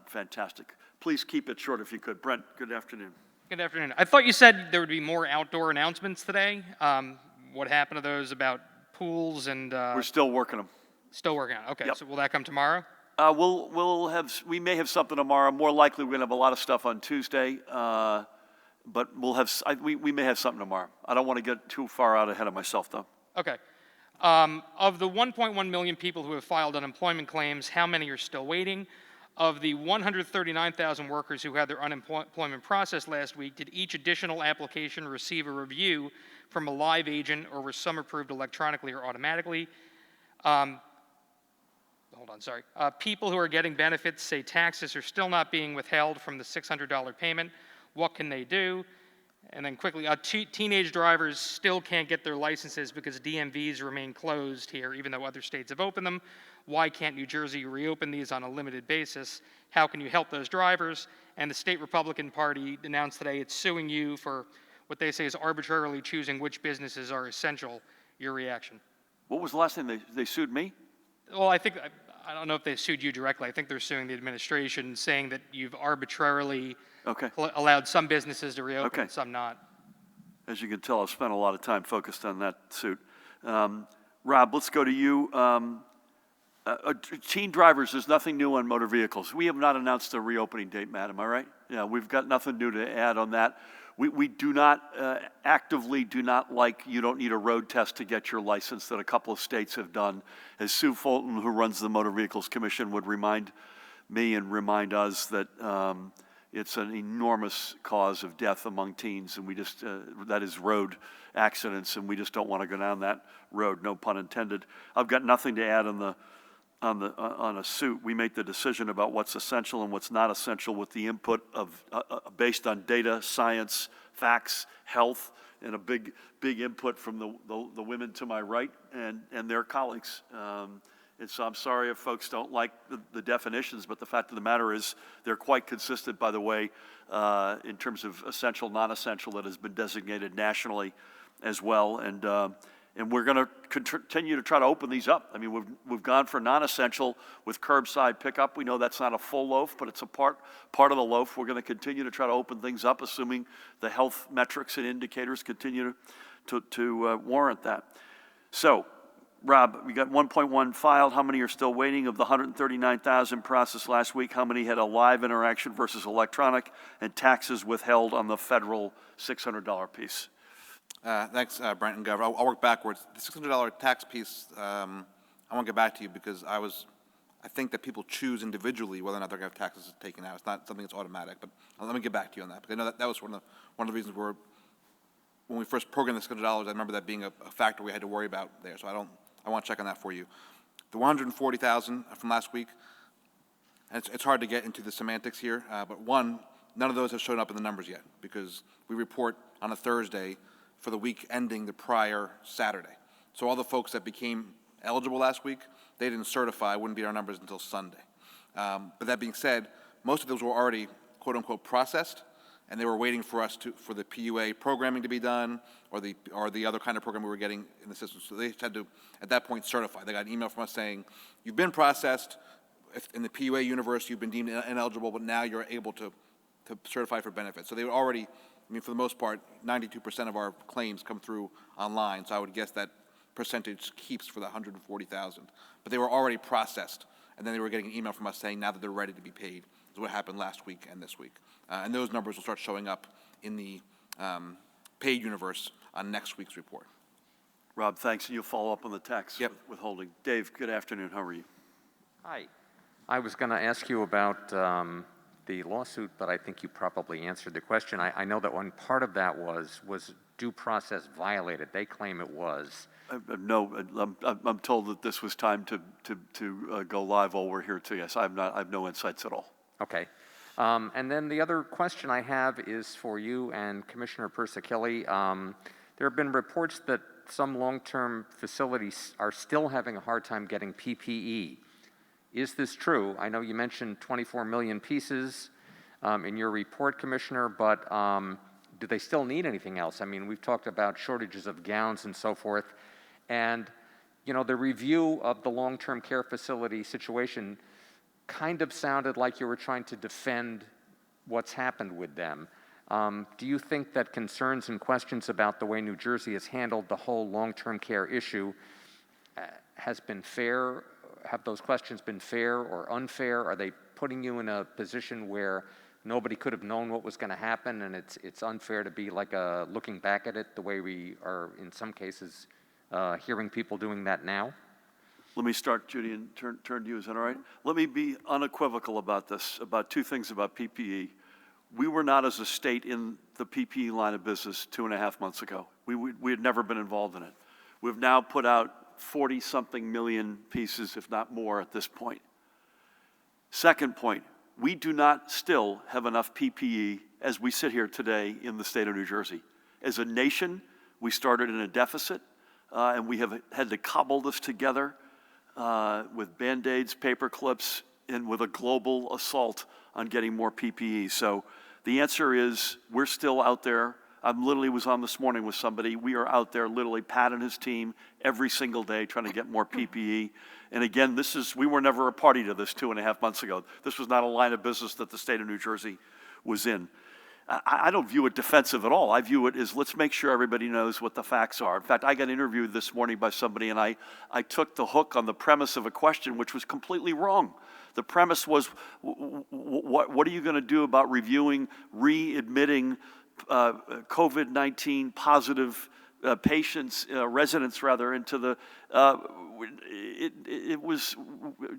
Fantastic. Please keep it short if you could. Brent, good afternoon. Good afternoon. I thought you said there would be more outdoor announcements today. What happened to those about pools and? We're still working them. Still working on it. Okay, Yep. So will that come tomorrow? We may have something tomorrow. More likely, we're going to have a lot of stuff on Tuesday. But we may have something tomorrow. I don't want to get too far out ahead of myself, though. Okay. Of the 1.1 million people who have filed unemployment claims, how many are still waiting? Of the 139,000 workers who had their unemployment processed last week, did each additional application receive a review from a live agent, or were some approved electronically or automatically? People who are getting benefits say taxes are still not being withheld from the $600 payment. What can they do? And then quickly, teenage drivers still can't get their licenses because DMVs remain closed here, even though other states have opened them. Why can't New Jersey reopen these on a limited basis? How can you help those drivers? And the state Republican Party announced today it's suing you for what they say is arbitrarily choosing which businesses are essential. Your reaction? What was the last thing they sued me? Well, I don't know if they sued you directly. I think they're suing the administration, saying that you've arbitrarily allowed some businesses to reopen and some not. As you can tell, I've spent a lot of time focused on that suit. Rob, let's go to you. Teen drivers, there's nothing new on motor vehicles. We have not announced a reopening date, Matt, am I right? Yeah, we've got nothing new to add on that. We do not, actively do not like, you don't need a road test to get your license that a couple of states have done. As Sue Fulton, who runs the Motor Vehicles Commission, would remind me and remind us that it's an enormous cause of death among teens, and we just, that is road accidents, and we just don't want to go down that road, no pun intended. I've got nothing to add on a suit. We make the decision about what's essential and what's not essential with the input of based on data, science, facts, health, and a big input from the women to my right and their colleagues. And so I'm sorry if folks don't like the definitions, but the fact of the matter is they're quite consistent, by the way, in terms of essential, non-essential, that has been designated nationally as well. And we're going to continue to try to open these up. I mean, we've gone for non-essential with curbside pickup. We know that's not a full loaf, but it's a part of the loaf. We're going to continue to try to open things up, assuming the health metrics and indicators continue to warrant that. So, Rob, we got 1.1 filed. How many are still waiting? Of the 139,000 processed last week, how many had a live interaction versus electronic, and taxes withheld on the federal $600 piece? Thanks, Brent and Governor. I'll work backwards. The $600 tax piece, I want to get back to you because I think that people choose individually whether or not they're going to have taxes taken out. It's not something that's automatic, but let me get back to you on that. Because I know that was one of the reasons when we first programmed the $600, I remember that being a factor we had to worry about there. So I want to check on that for you. The 140,000 from last week, and it's hard to get into the semantics here, but one, none of those have shown up in the numbers yet because we report on a Thursday for the week ending the prior Saturday. So all the folks that became eligible last week, they didn't certify, wouldn't be our numbers until Sunday. But that being said, most of those were already quote unquote processed, and they were waiting for us for the PUA programming to be done or the other kind of program we were getting in the system. So they had to, at that point, certify. They got an email from us saying, you've been processed, if in the PUA universe you've been deemed ineligible, but now you're able to certify for benefits. So they were already, I mean, for the most part, 92% of our claims come through online, so I would guess that percentage keeps for the 140,000. But they were already processed, and then they were getting an email from us saying now that they're ready to be paid, is what happened last week and this week. And those numbers will start showing up in the paid universe on next week's report. Rob, thanks, and you'll follow up on the tax withholding. Dave, good afternoon, how are you? Hi. I was going to ask you about the lawsuit, but I think you probably answered the question. I know that one part of that was due process violated. They claim it was. No, I'm told that this was time to go live while we're here too. Yes, I have no insights at all. Okay. And then the other question I have is for you and Commissioner Persichelli. There have been reports that some long-term facilities are still having a hard time getting PPE. Is this true? I know you mentioned 24 million pieces in your report, Commissioner, but do they still need anything else? I mean, we've talked about shortages of gowns and so forth. And, you know, the review of the long-term care facility situation kind of sounded like you were trying to defend what's happened with them. Do you think that concerns and questions about the way New Jersey has handled the whole long-term care issue has been fair? Have those questions been fair or unfair? Are they putting you in a position where nobody could have known what was going to happen, and it's unfair to be like looking back at it the way we are in some cases hearing people doing that now? Let me start, Judy, and turn to you. Is that all right? Let me be unequivocal about this, about two things about PPE. We were not, as a state, in the PPE line of business 2.5 months ago. We had never been involved in it. We've now put out 40-something million pieces, if not more, at this point. Second point, we do not still have enough PPE as we sit here today in the state of New Jersey. As a nation, we started in a deficit, and we have had to cobble this together with Band-Aids, paper clips, and with a global assault on getting more PPE. So the answer is we're still out there. I literally was on this morning with somebody. We are out there literally, Pat and his team, every single day trying to get more PPE. And again, we were never a party to this 2.5 months ago. This was not a line of business that the state of New Jersey was in. I don't view it defensive at all. I view it as let's make sure everybody knows what the facts are. In fact, I got interviewed this morning by somebody, and I took the hook on the premise of a question which was completely wrong. The premise was, what are you going to do about reviewing, readmitting COVID-19 positive patients, residents rather, into the,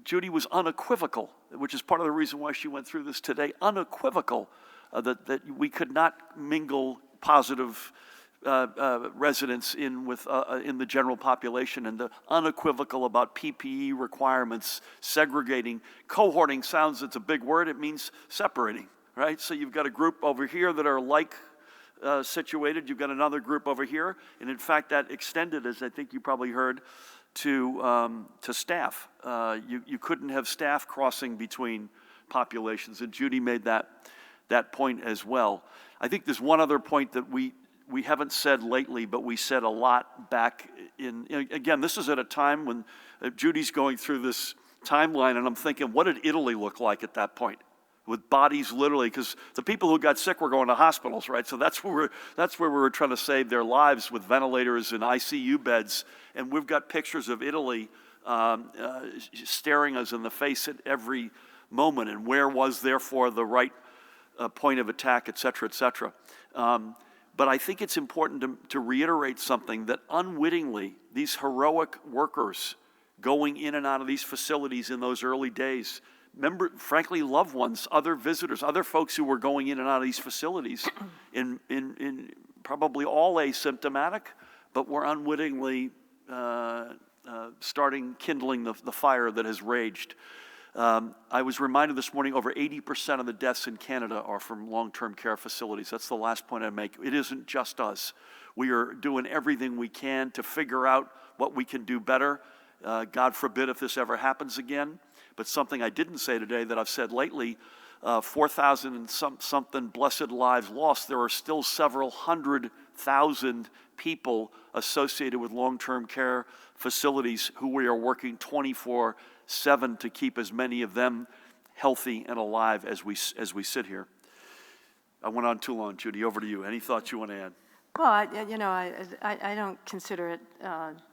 Judy was unequivocal, which is part of the reason why she went through this today, unequivocal that we could not mingle positive residents in the general population, and the unequivocal about PPE requirements, segregating. Cohorting sounds, it's a big word, it means separating, right? So you've got a group over here that are situated, you've got another group over here, and in fact that extended, as I think you probably heard, to staff. You couldn't have staff crossing between populations, and Judy made that point as well. I think there's one other point that we haven't said lately, but we said a lot back in, again, this is at a time when Judy's going through this timeline, and I'm thinking, what did Italy look like at that point? With bodies literally, because the people who got sick were going to hospitals, right? So that's where we were trying to save their lives with ventilators and ICU beds. And we've got pictures of Italy staring us in the face at every moment, and where was therefore the right point of attack, et cetera, et cetera. But I think it's important to reiterate something, that unwittingly, these heroic workers going in and out of these facilities in those early days, frankly, loved ones, other visitors, other folks who were going in and out of these facilities, in probably all asymptomatic, but were unwittingly kindling the fire that has raged. I was reminded this morning, over 80% of the deaths in Canada are from long-term care facilities. That's the last point I make. It isn't just us. We are doing everything we can to figure out what we can do better. God forbid if this ever happens again. But something I didn't say today that I've said lately, 4,000 and something blessed lives lost. There are still several 100,000 people associated with long-term care facilities who we are working 24/7 to keep as many of them healthy and alive as we sit here. I went on too long, Judy. Over to you. Any thoughts you want to add? Well, I don't consider it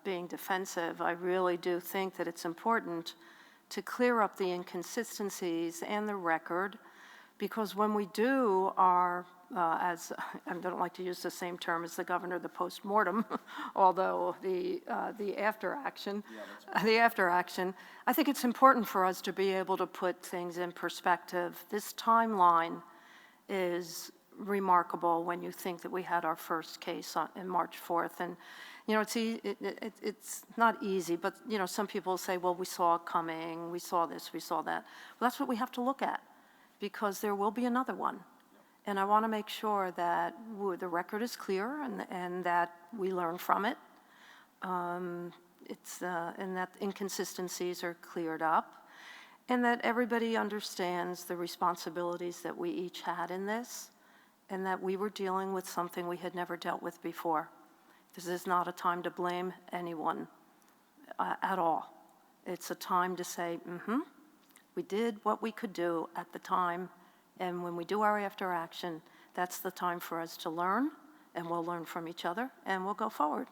being defensive. I really do think that it's important to clear up the inconsistencies and the record, because when we do our, as I don't like to use the same term as the governor, the post-mortem, although the after action, I think it's important for us to be able to put things in perspective. This timeline is remarkable when you think that we had our first case in March 4th. And, it's not easy, but, some people say, well, we saw it coming, we saw this, we saw that. Well, that's what we have to look at, because there will be another one. And I want to make sure that the record is clear and that we learn from it. And that inconsistencies are cleared up, and that everybody understands the responsibilities that we each had in this, and that we were dealing with something we had never dealt with before. This is not a time to blame anyone at all. It's a time to say, we did what we could do at the time, and when we do our after action, that's the time for us to learn, and we'll learn from each other, and we'll go forward.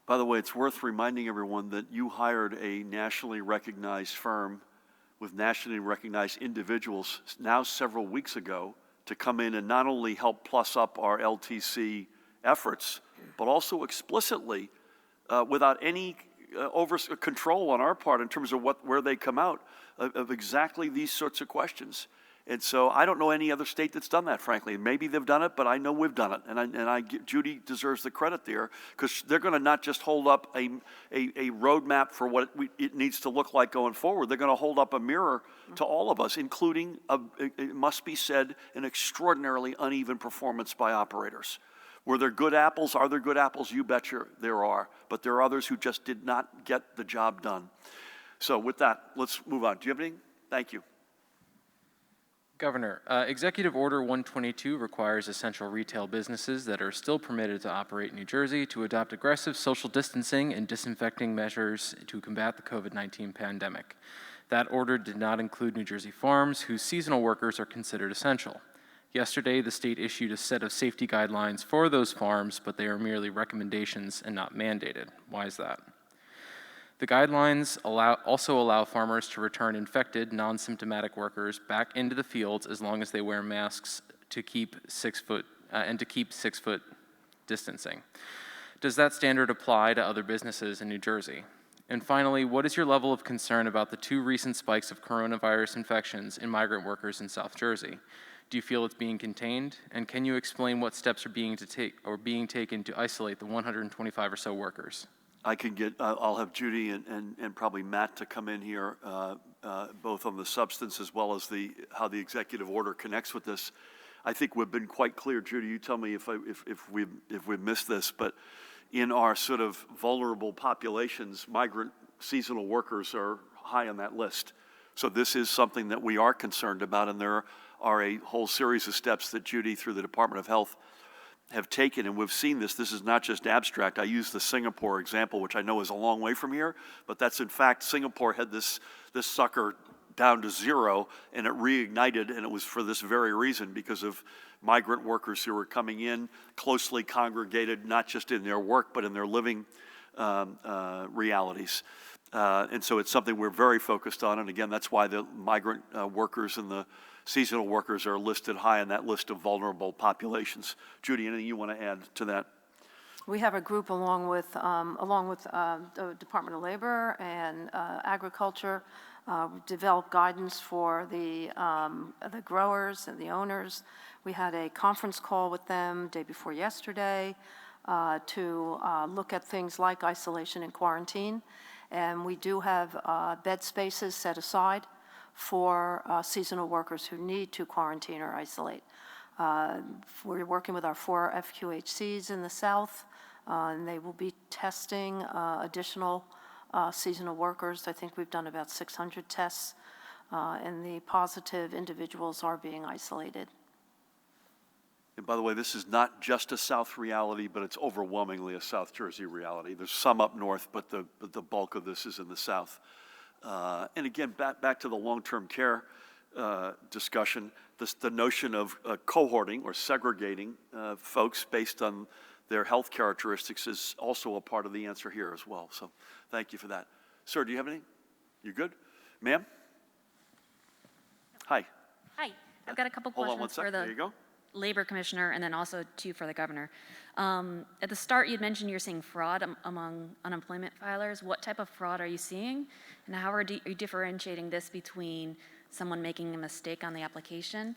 By the way, it's worth reminding everyone that you hired a nationally recognized firm with nationally recognized individuals now several weeks ago to come in and not only help plus up our LTC efforts, but also explicitly, without any control on our part in terms of where they come out, of exactly these sorts of questions. And so I don't know any other state that's done that, frankly. Maybe they've done it, but I know we've done it. And Judy deserves the credit there, because they're going to not just hold up a roadmap for what it needs to look like going forward. They're going to hold up a mirror to all of us, including, it must be said, an extraordinarily uneven performance by operators. Were there good apples? Are there good apples? You betcha there are. But there are others who just did not get the job done. So with that, let's move on. Do you have anything? Thank you. Governor, Executive Order 122 requires essential retail businesses that are still permitted to operate in New Jersey to adopt aggressive social distancing and disinfecting measures to combat the COVID-19 pandemic. That order did not include New Jersey farms, whose seasonal workers are considered essential. Yesterday, the state issued a set of safety guidelines for those farms, but they are merely recommendations and not mandated. Why is that? The guidelines also allow farmers to return infected, non-symptomatic workers back into the fields as long as they wear masks to keep 6 foot distancing. Does that standard apply to other businesses in New Jersey? And finally, what is your level of concern about the 2 recent spikes of coronavirus infections in migrant workers in South Jersey? Do you feel it's being contained? And can you explain what steps are being taken to isolate the 125 or so workers? I can get, I'll have Judy and probably Matt to come in here, both on the substance as well as how the executive order connects with this. I think we've been quite clear. Judy, you tell me if we've missed this, but in our sort of vulnerable populations, migrant seasonal workers are high on that list. So this is something that we are concerned about, and there are a whole series of steps that Judy, through the Department of Health, have taken, and we've seen this. This is not just abstract. I use the Singapore example, which I know is a long way from here, but that's in fact, Singapore had this sucker down to 0, and it reignited, and it was for this very reason, because of migrant workers who were coming in, closely congregated, not just in their work, but in their living realities. And so it's something we're very focused on, and again, that's why the migrant workers and the seasonal workers are listed high on that list of vulnerable populations. Judy, anything you want to add to that? We have a group along with the Department of Labor and Agriculture, developed guidance for the growers and the owners. We had a conference call with them day before yesterday to look at things like isolation and quarantine. And we do have bed spaces set aside for seasonal workers who need to quarantine or isolate. We're working with our 4 FQHCs in the South, and they will be testing additional seasonal workers. I think we've done about 600 tests, and the positive individuals are being isolated. And by the way, this is not just a South reality, but it's overwhelmingly a South Jersey reality. There's some up north, but the bulk of this is in the South. And again, back to the long-term care discussion, the notion of cohorting or segregating folks based on their health characteristics is also a part of the answer here as well. So thank you for that. Sir, do you have anything? You good? Ma'am? Hi. Hi, I've got a couple Hold on one questions for second. There you the go. Labor Commissioner and then also 2 for the Governor. At the start, you'd mentioned you're seeing fraud among unemployment filers. What type of fraud are you seeing? And how are you differentiating this between someone making a mistake on the application?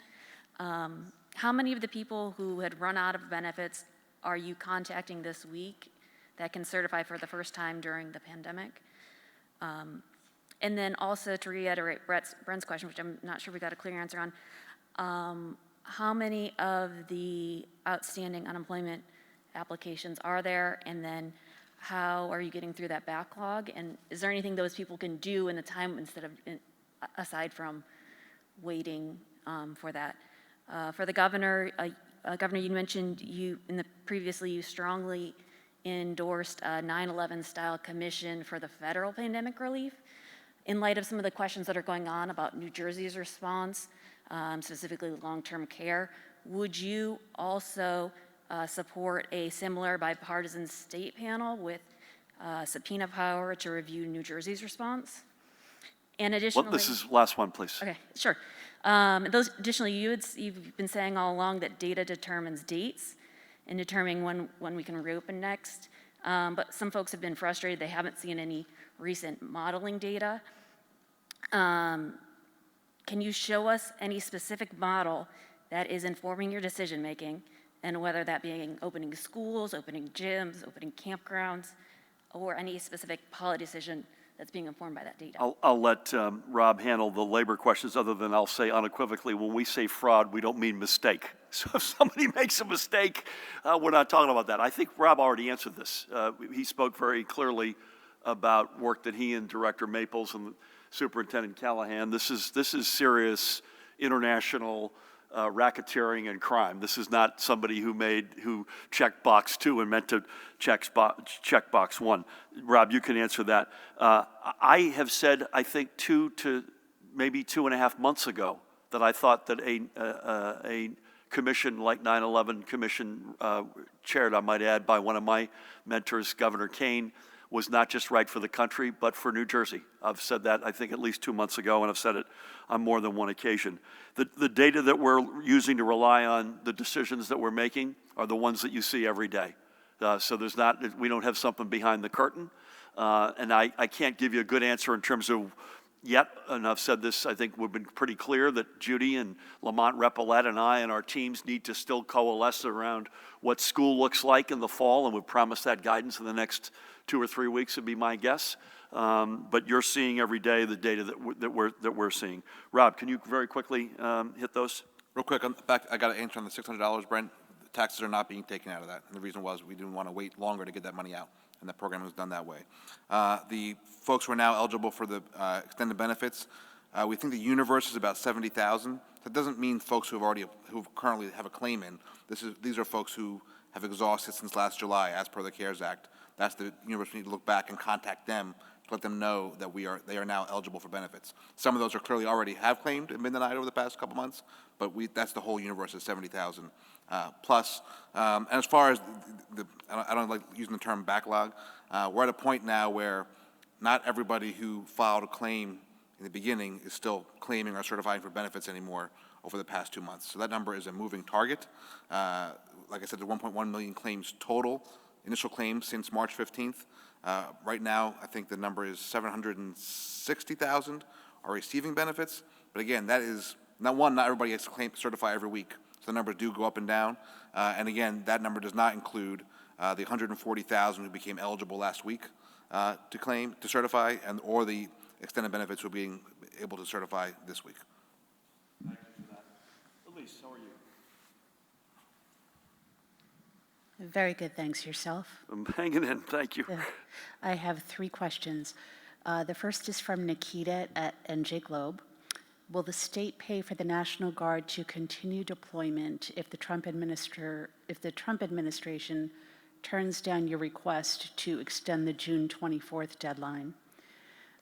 How many of the people who had run out of benefits are you contacting this week that can certify for the first time during the pandemic? And then also to reiterate Brent's question, which I'm not sure we got a clear answer on, how many of the outstanding unemployment applications are there? And then how are you getting through that backlog? And is there anything those people can do in the time aside from waiting for that? For the Governor, Governor, you mentioned previously you strongly endorsed a 9/11 style commission for the federal pandemic relief. In light of some of the questions that are going on about New Jersey's response, specifically long-term care, would you also support a similar bipartisan state panel with subpoena power to review New Jersey's response? And additionally— This is last one, please. Okay, sure. Additionally, you've been saying all along that data determines dates in determining when we can reopen next. But some folks have been frustrated. They haven't seen any recent modeling data. Can you show us any specific model that is informing your decision-making, and whether that being opening schools, opening gyms, opening campgrounds, or any specific policy decision that's being informed by that data? I'll let Rob handle the labor questions, other than I'll say unequivocally, when we say fraud, we don't mean mistake. So if somebody makes a mistake, we're not talking about that. I think Rob already answered this. He spoke very clearly about work that he and Director Maples and Superintendent Callahan, this is serious international racketeering and crime. This is not somebody who checked box 2 and meant to check box 1. Rob, you can answer that. I have said, I think 2 to maybe 2.5 months ago, that I thought that a commission like 9/11 commission, chaired, I might add, by one of my mentors, Governor Kane, was not just right for the country, but for New Jersey. I've said that, I think, at least 2 months ago, and I've said it on more than one occasion. The data that we're using to rely on the decisions that we're making are the ones that you see every day. So we don't have something behind the curtain, and I can't give you a good answer in terms of yet, and I've said this, I think we've been pretty clear that Judy and Lamont Repollet and I and our teams need to still coalesce around what school looks like in the fall, and we've promised that guidance in the next 2 or 3 weeks would be my guess. But you're seeing every day the data that we're seeing. Rob, can you very quickly hit those? Real quick, I got an answer on the $600, Brent. The taxes are not being taken out of that. And the reason was we didn't want to wait longer to get that money out. And that program was done that way. The folks who are now eligible for the extended benefits, we think the universe is about 70,000. That doesn't mean folks who currently have a claim in. These are folks who have exhausted since last July, as per the CARES Act. That's the universe. We need to look back and contact them to let them know that they are now eligible for benefits. Some of those are clearly already have claimed and been denied over the past couple months, but that's the whole universe is 70,000 plus. And as far as I don't like using the term backlog. We're at a point now where not everybody who filed a claim in the beginning is still claiming or certifying for benefits anymore over the past 2 months. So that number is a moving target. Like I said, there's 1.1 million claims total, initial claims since March 15th. Right now, I think the number is 760,000 are receiving benefits. But again, that is, not everybody has to certify every week. So the numbers do go up and down. And again, that number does not include the 140,000 who became eligible last week to certify, or the extended benefits who are being able to certify this week. Thank you for that. Elise, how are you? Very good, thanks. Yourself? I'm hanging in, thank you. I have 3 questions. The first is from Nikita at NJ Globe. Will the state pay for the National Guard to continue deployment if the Trump administration turns down your request to extend the June 24th deadline?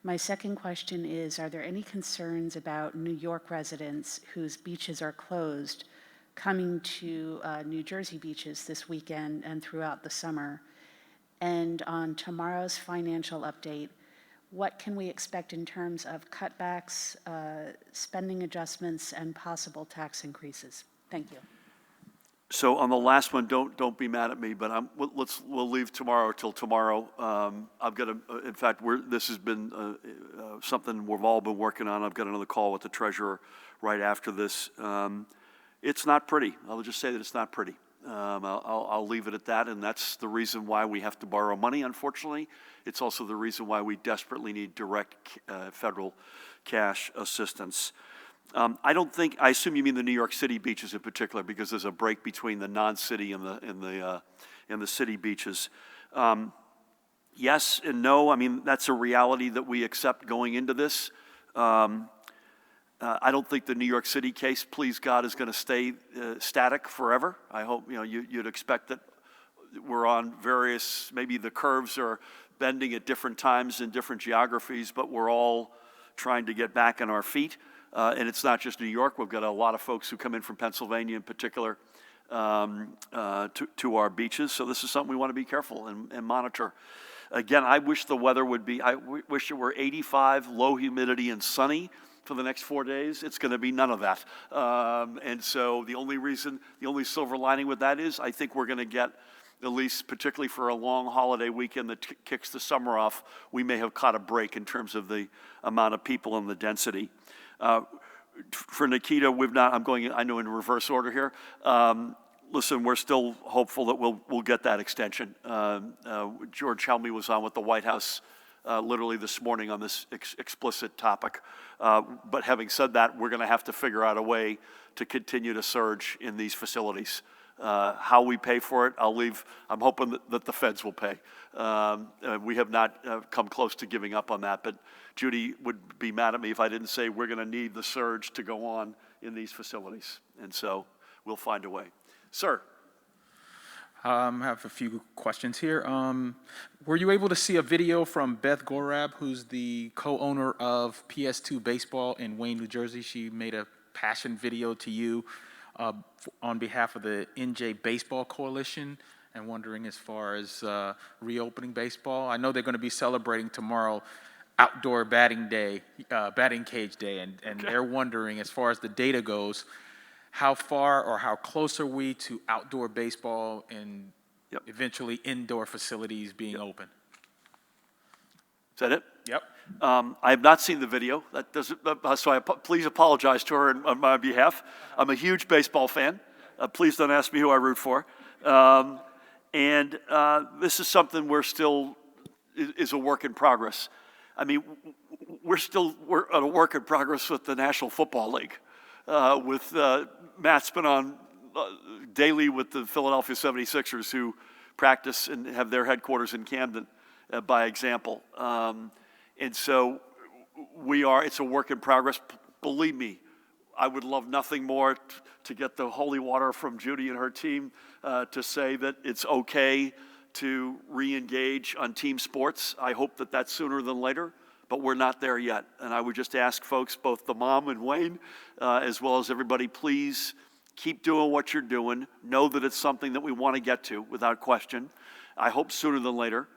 My second question is, are there any concerns about New York residents whose beaches are closed coming to New Jersey beaches this weekend and throughout the summer? And on tomorrow's financial update, what can we expect in terms of cutbacks, spending adjustments, and possible tax increases? Thank you. So on the last one, don't be mad at me, but we'll leave tomorrow till tomorrow. I've got in fact, this has been something we've all been working on. I've got another call with the treasurer right after this. It's not pretty. I'll just say that it's not pretty. I'll leave it at that, and that's the reason why we have to borrow money, unfortunately. It's also the reason why we desperately need direct federal cash assistance. I assume you mean the New York City beaches in particular, because there's a break between the non-city and the city beaches. Yes and no. I mean, that's a reality that we accept going into this. I don't think the New York City case, please God, is going to stay static forever. I hope you'd expect that we're on various, maybe the curves are bending at different times in different geographies, but we're all trying to get back on our feet. And it's not just New York. We've got a lot of folks who come in from Pennsylvania in particular to our beaches. So this is something we want to be careful and monitor. Again, I wish the weather would be, I wish it were 85, low humidity and sunny for the next 4 days. It's going to be none of that. And so the only silver lining with that is I think we're going to get, at least particularly for a long holiday weekend that kicks the summer off, we may have caught a break in terms of the amount of people and the density. For Nikita, I'm going, I know, in reverse order here. Listen, we're still hopeful that we'll get that extension. George Helmy was on with the White House literally this morning on this explicit topic. But having said that, we're going to have to figure out a way to continue to surge in these facilities. How we pay for it, I'm hoping that the feds will pay. We have not come close to giving up on that, but Judy would be mad at me if I didn't say we're going to need the surge to go on in these facilities. And so we'll find a way. Sir. I have a few questions here. Were you able to see a video from Beth Gorab, who's the co-owner of PS2 Baseball in Wayne, New Jersey? She made a passion video to you on behalf of the NJ Baseball Coalition, and wondering as far as reopening baseball. I know they're going to be celebrating tomorrow outdoor batting day, batting cage day, and they're wondering, as far as the data goes, how far or how close are we to outdoor baseball and eventually indoor facilities being open? Is that it? Yep. I have not seen the video. That doesn't, so please apologize to her on my behalf. I'm a huge baseball fan. Please don't ask me who I root for. And this is something we're still is a work in progress. I mean, we're at a work in progress with the National Football League, with Matt's been on daily with the Philadelphia 76ers, who practice and have their headquarters in Camden, by example. And so it's a work in progress. Believe me, I would love nothing more to get the holy water from Judy and her team to say that it's okay to re-engage on team sports. I hope that that's sooner than later, but we're not there yet. And I would just ask folks, both the mom and Wayne, as well as everybody, please keep doing what you're doing. Know that it's something that we want to get to without question. I hope sooner than later.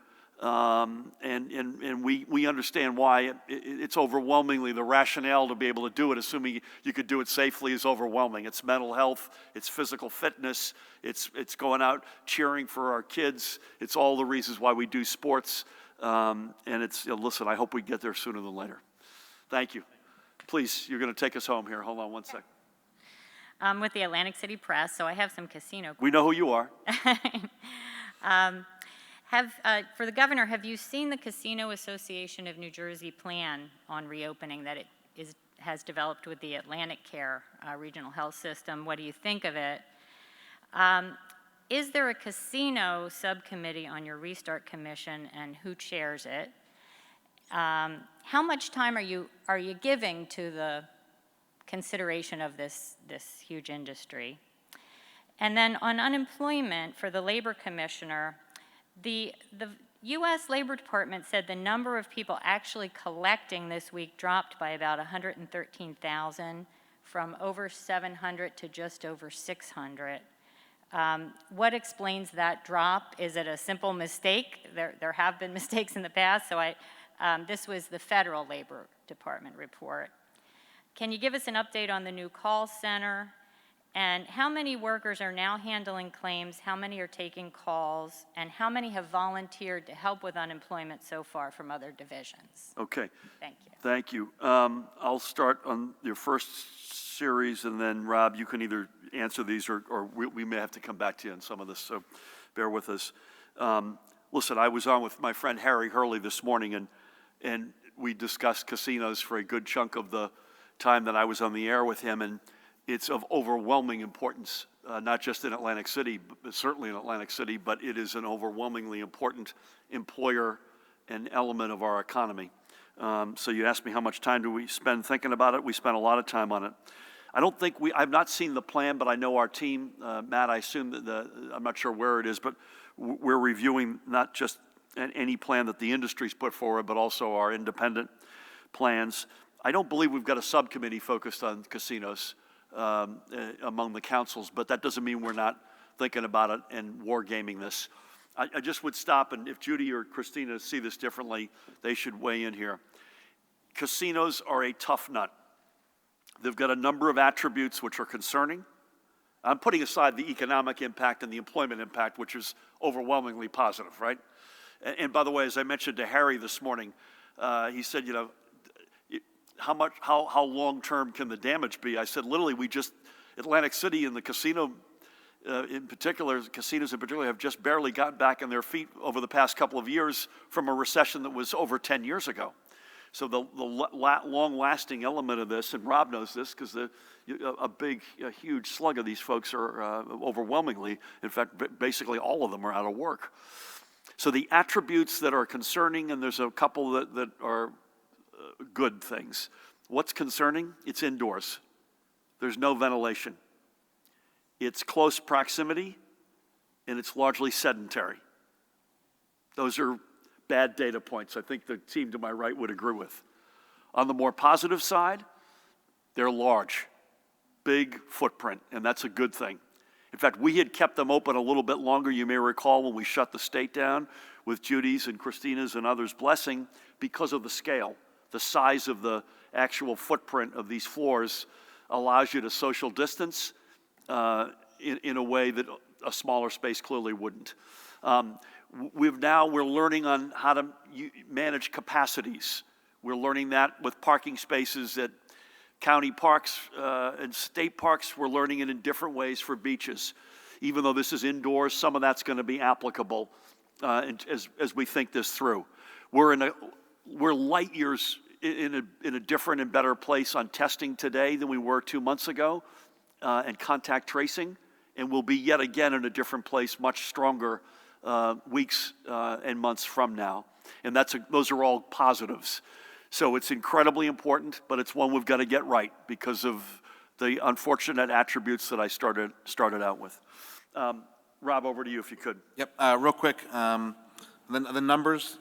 And we understand why it's overwhelmingly the rationale to be able to do it, assuming you could do it safely, is overwhelming. It's mental health, it's physical fitness, it's going out cheering for our kids. It's all the reasons why we do sports. And listen, I hope we get there sooner than later. Thank you. Please, you're going to take us home here. Hold on one second. With the Atlantic City Press, so I have some casino questions. We know who you are. For the governor, have you seen the Casino Association of New Jersey plan on reopening that it has developed with the Atlantic Care Regional Health System? What do you think of it? Is there a casino subcommittee on your Restart Commission, and who chairs it? How much time are you giving to the consideration of this huge industry? And then on unemployment, for the labor commissioner, the U.S. Labor Department said the number of people actually collecting this week dropped by about 113,000, from over 700 to just over 600. What explains that drop? Is it a simple mistake? There have been mistakes in the past, so this was the Federal Labor Department report. Can you give us an update on the new call center? And how many workers are now handling claims? How many are taking calls? And how many have volunteered to help with unemployment so far from other divisions? Okay. Thank you. Thank you. I'll start on your first series, and then Rob, you can either answer these or we may have to come back to you on some of this, so bear with us. Listen, I was on with my friend Harry Hurley this morning, and we discussed casinos for a good chunk of the time that I was on the air with him, and it's of overwhelming importance, not just in Atlantic City, but certainly in Atlantic City, but it is an overwhelmingly important employer and element of our economy. So you asked me how much time do we spend thinking about it. We spend a lot of time on it. I've not seen the plan, but I know our team, Matt, I assume that I'm not sure where it is, but we're reviewing not just any plan that the industry's put forward, but also our independent plans. I don't believe we've got a subcommittee focused on casinos among the councils, but that doesn't mean we're not thinking about it and wargaming this. I just would stop, and if Judy or Christina see this differently, they should weigh in here. Casinos are a tough nut. They've got a number of attributes which are concerning. I'm putting aside the economic impact and the employment impact, which is overwhelmingly positive, right? And by the way, as I mentioned to Harry this morning, he said, how long-term can the damage be? I said, literally, Atlantic City and the casino casinos in particular have just barely gotten back on their feet over the past couple of years from a recession that was over 10 years ago. So the long-lasting element of this, and Rob knows this because a huge slug of these folks are overwhelmingly, in fact, basically all of them are out of work. So the attributes that are concerning, and there's a couple that are good things. What's concerning? It's indoors. There's no ventilation. It's close proximity, and it's largely sedentary. Those are bad data points. I think the team to my right would agree with. On the more positive side, they're large. big footprint, and that's a good thing. In fact, we had kept them open a little bit longer, you may recall, when we shut the state down with Judy's and Christina's and others' blessing because of the scale. The size of the actual footprint of these floors allows you to social distance in a way that a smaller space clearly wouldn't. We're learning on how to manage capacities. We're learning that with parking spaces at county parks and state parks. We're learning it in different ways for beaches. Even though this is indoors, some of that's going to be applicable as we think this through. We're light years in a different and better place on testing today than we were 2 months ago, and contact tracing, and we'll be yet again in a different place, much stronger weeks and months from now. And those are all positives. So it's incredibly important, but it's one we've got to get right because of the unfortunate attributes that I started out with. Rob, over to you if you could. Yep, real quick, the numbers,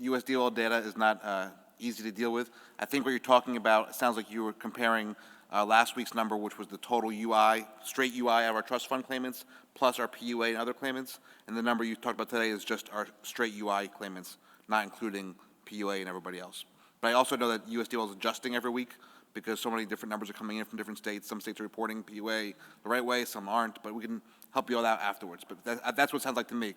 USDOL data is not easy to deal with. I think what you're talking about, it sounds like you were comparing last week's number, which was the total UI, straight UI of our trust fund claimants, plus our PUA and other claimants, and the number you talked about today is just our straight UI claimants, not including PUA and everybody else. But I also know that USDOL is adjusting every week because so many different numbers are coming in from different states. Some states are reporting PUA the right way, some aren't, but we can help you all out afterwards. But that's what it sounds like to me.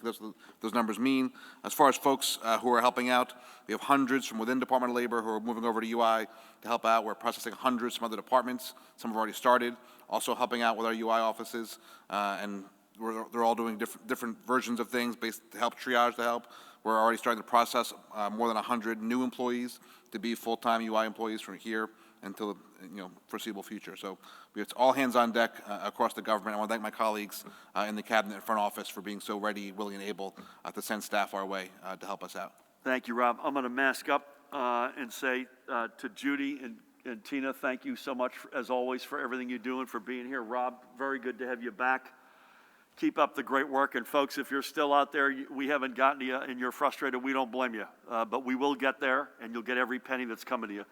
Those numbers mean. As far as folks who are helping out, we have hundreds from within Department of Labor who are moving over to UI to help out. We're processing hundreds from other departments. Some have already started, also helping out with our UI offices, and they're all doing different versions of things based to help triage the help. We're already starting to process more than 100 new employees to be full-time UI employees from here until the foreseeable future. So it's all hands on deck across the government. I want to thank my colleagues in the cabinet and front office for being so ready, willing, and able to send staff our way to help us out. Thank you, Rob. I'm going to mask up and say to Judy and Tina, thank you so much, as always, for everything you do and for being here. Rob, very good to have you back. Keep up the great work. And folks, if you're still out there, we haven't gotten to you and you're frustrated, we don't blame you. But we will get there, and you'll get every penny that's coming to you.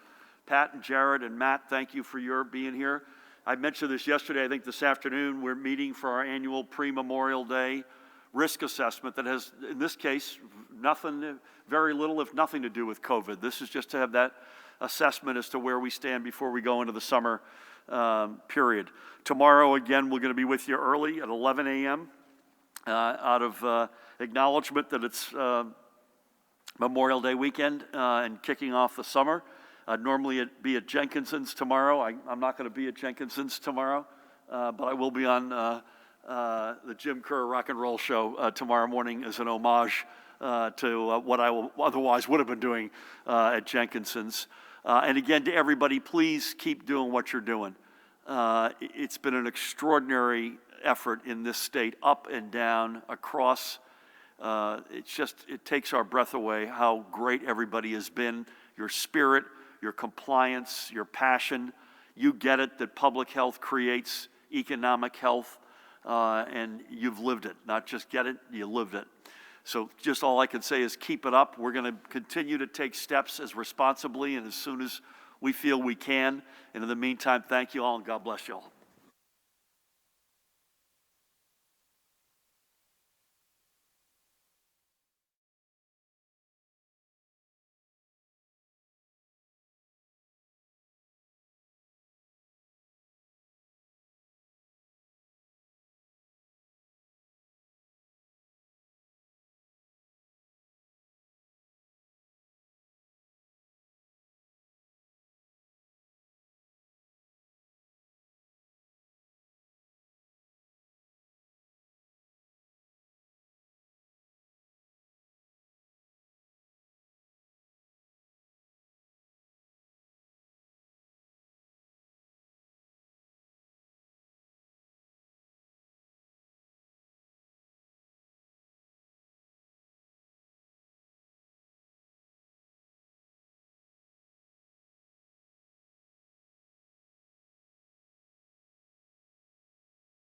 Pat and Jared and Matt, thank you for your being here. I mentioned this yesterday. I think this afternoon we're meeting for our annual pre-Memorial Day risk assessment that has, in this case, very little, if nothing, to do with COVID. This is just to have that assessment as to where we stand before we go into the summer period. Tomorrow, again, we're going to be with you early at 11 a.m. Out of acknowledgement that it's Memorial Day weekend and kicking off the summer. Normally it'd be at Jenkinson's tomorrow. I'm not going to be at Jenkinson's tomorrow, but I will be on the Jim Kerr Rock and Roll Show tomorrow morning as an homage to what I otherwise would have been doing at Jenkinson's. And again, to everybody, please keep doing what you're doing. It's been an extraordinary effort in this state, up and down, across. It takes our breath away how great everybody has been. Your spirit, your compliance, your passion. You get it that public health creates economic health, and you've lived it. Not just get it, you lived it. So just all I can say is keep it up. We're going to continue to take steps as responsibly and as soon as we feel we can. And in the meantime, thank you all and God bless you all.